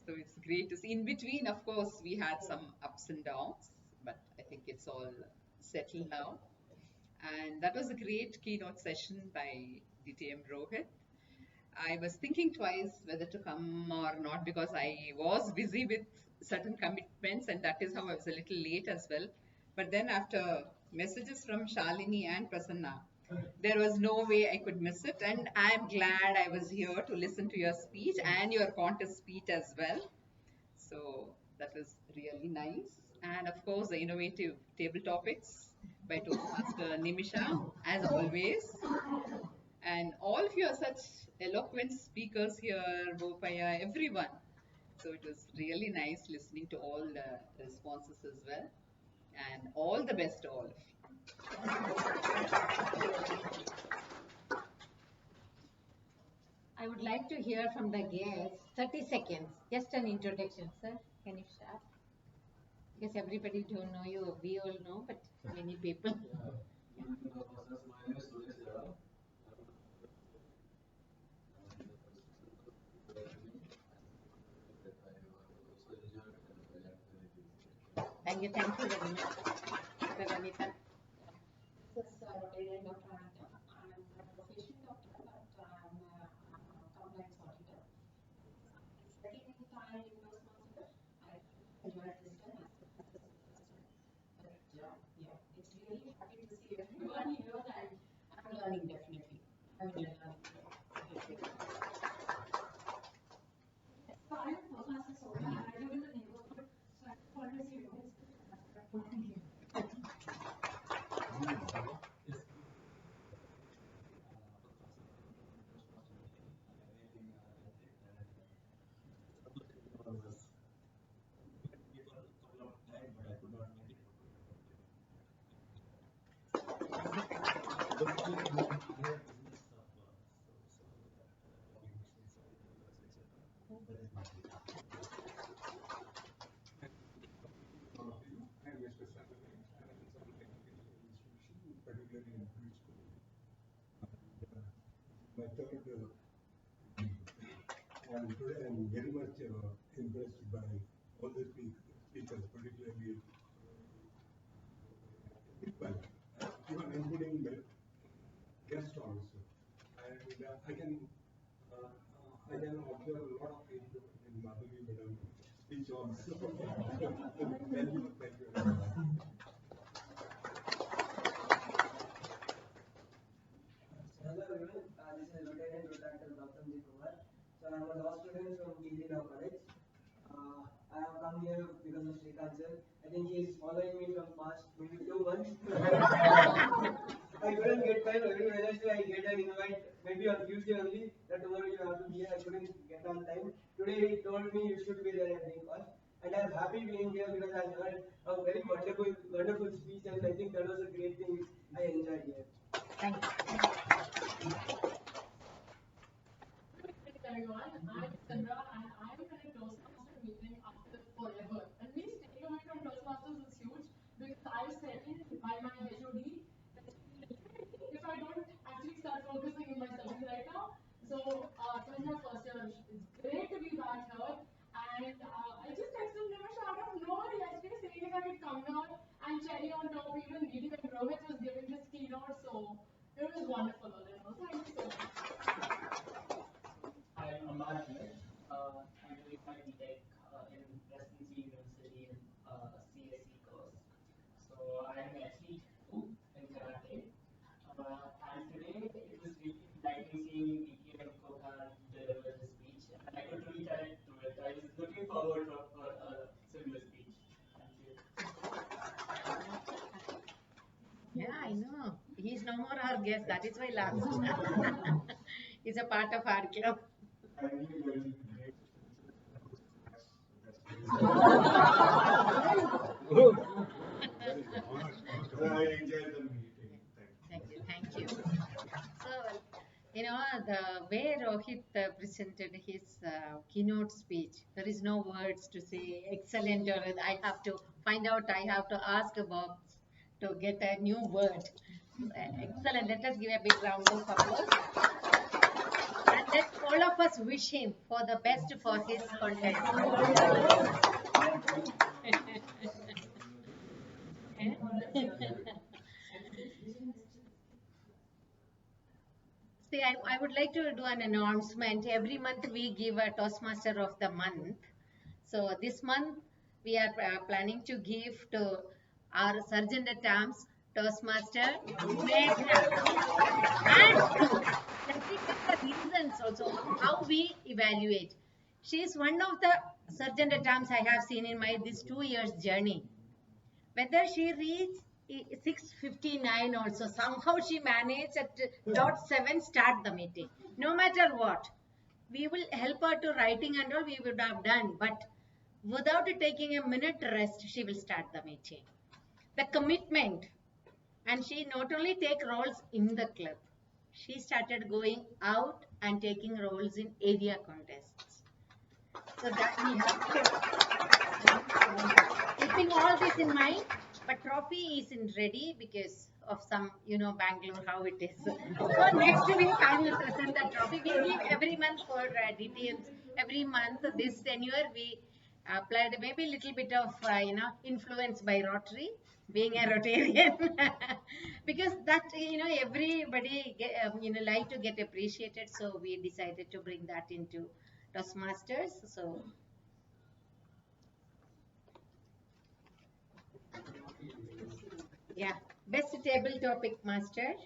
So it's great to see. In between, of course, we had some ups and downs, but I think it's all settled now. And that was a great keynote session by DTM Rohit. I was thinking twice whether to come or not because I was busy with certain commitments, and that is how I was a little late as well. But then after messages from Shalini and Prasanna, there was no way I could miss it, and I'm glad I was here to listen to your speech and your contest speech as well. So that was really nice. And of course, the innovative table topics by Toastmaster Nimisha, as always. And all of you are such eloquent speakers here, Bopaya, everyone. So it was really nice listening to all the responses as well. And all the best to all of you. I would like to hear from the guests. 30 seconds, just an introduction, sir. Can you start? Because everybody don't know you. We all know, but many people. Thank you very much. Dr. Anita. This is Rotarian Dr. Anita. I'm a professional doctor, but I'm a compliance auditor. Second time in Toastmaster, I enjoyed this time as the first time. But yeah, it's really happy to see everyone here, and I'm learning definitely. I'm enjoying learning. So I'm Toastmaster Soda, and I live in the neighborhood, so I always see Rohit. Particularly in preschool. My third, and today I'm very much impressed by all the speakers, particularly people, even including the guests also. And I can observe a lot of improvement in Madhavi Madam speech also. Thank you very much. Hello everyone, this is Lieutenant Dr. Gautam Ji Kumar. So I am a law student from KG Law College. I have come here because of Srikanth sir. I think he is following me from past maybe 2 months. I couldn't get time. Every Wednesday I get an invite, maybe on Tuesday only, that tomorrow you have to be here. I couldn't get on time. Today he told me you should be there at the call. And I am happy being here because I heard a very wonderful speech, and I think that was a great thing which I enjoyed here. Thank you. Everyone, I'm Sandra, and I'm in a Toastmaster meeting after forever. And me staying away from Toastmasters is huge because I was threatened by my HOD if I don't actually start focusing in my studies right now. So it was my first year. It's great to be back here. And I just texted Nimish out of nowhere yesterday saying if I could come here, and cherry on top, even meeting when Rohit was giving his keynote. So it was wonderful all in all. Thank you so much. know. He's no more our guest. That is why last. He's a part of our club. Thank you. So, the way Rohit presented his keynote speech, there is no words to say excellent or I have to find out, I have to ask about to get a new word. Excellent. Let us give a big round of applause. And let all of us wish him for the best for his content. See, I would like to do an announcement. Every month we give a Toastmaster of the month. So this month we are planning to give to our Sergeant at Arms Toastmaster Megha. And let me tell the reasons also how we evaluate. She is one of the Sergeant at Arms I have seen in my this 2 years journey. Whether she reads 6:59 also, somehow she managed at .7 start the meeting. No matter what, we will help her to writing and all we would have done, but without taking a minute rest, she will start the meeting. The commitment, and she not only take roles in the club, she started going out and taking roles in area contests. So that we have to, keeping all this in mind, but trophy isn't ready because of some, Bangalore, how it is. So next week I will present the trophy. We give every month for details. Every month this tenure we applied maybe a little bit of, influence by Rotary, being a Rotarian, because that, everybody, like to get appreciated. So we decided to bring that into Toastmasters. So yeah, best table topic master,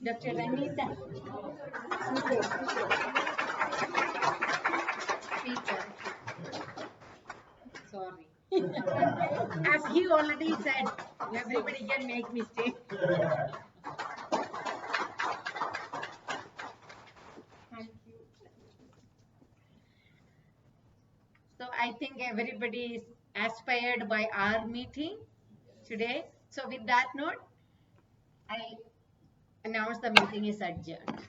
Dr. Anita. Speaker. Sorry. As he already said, everybody can make mistakes. Thank you. So I think everybody is aspired by our meeting today. So with that note, I announce the meeting is adjourned.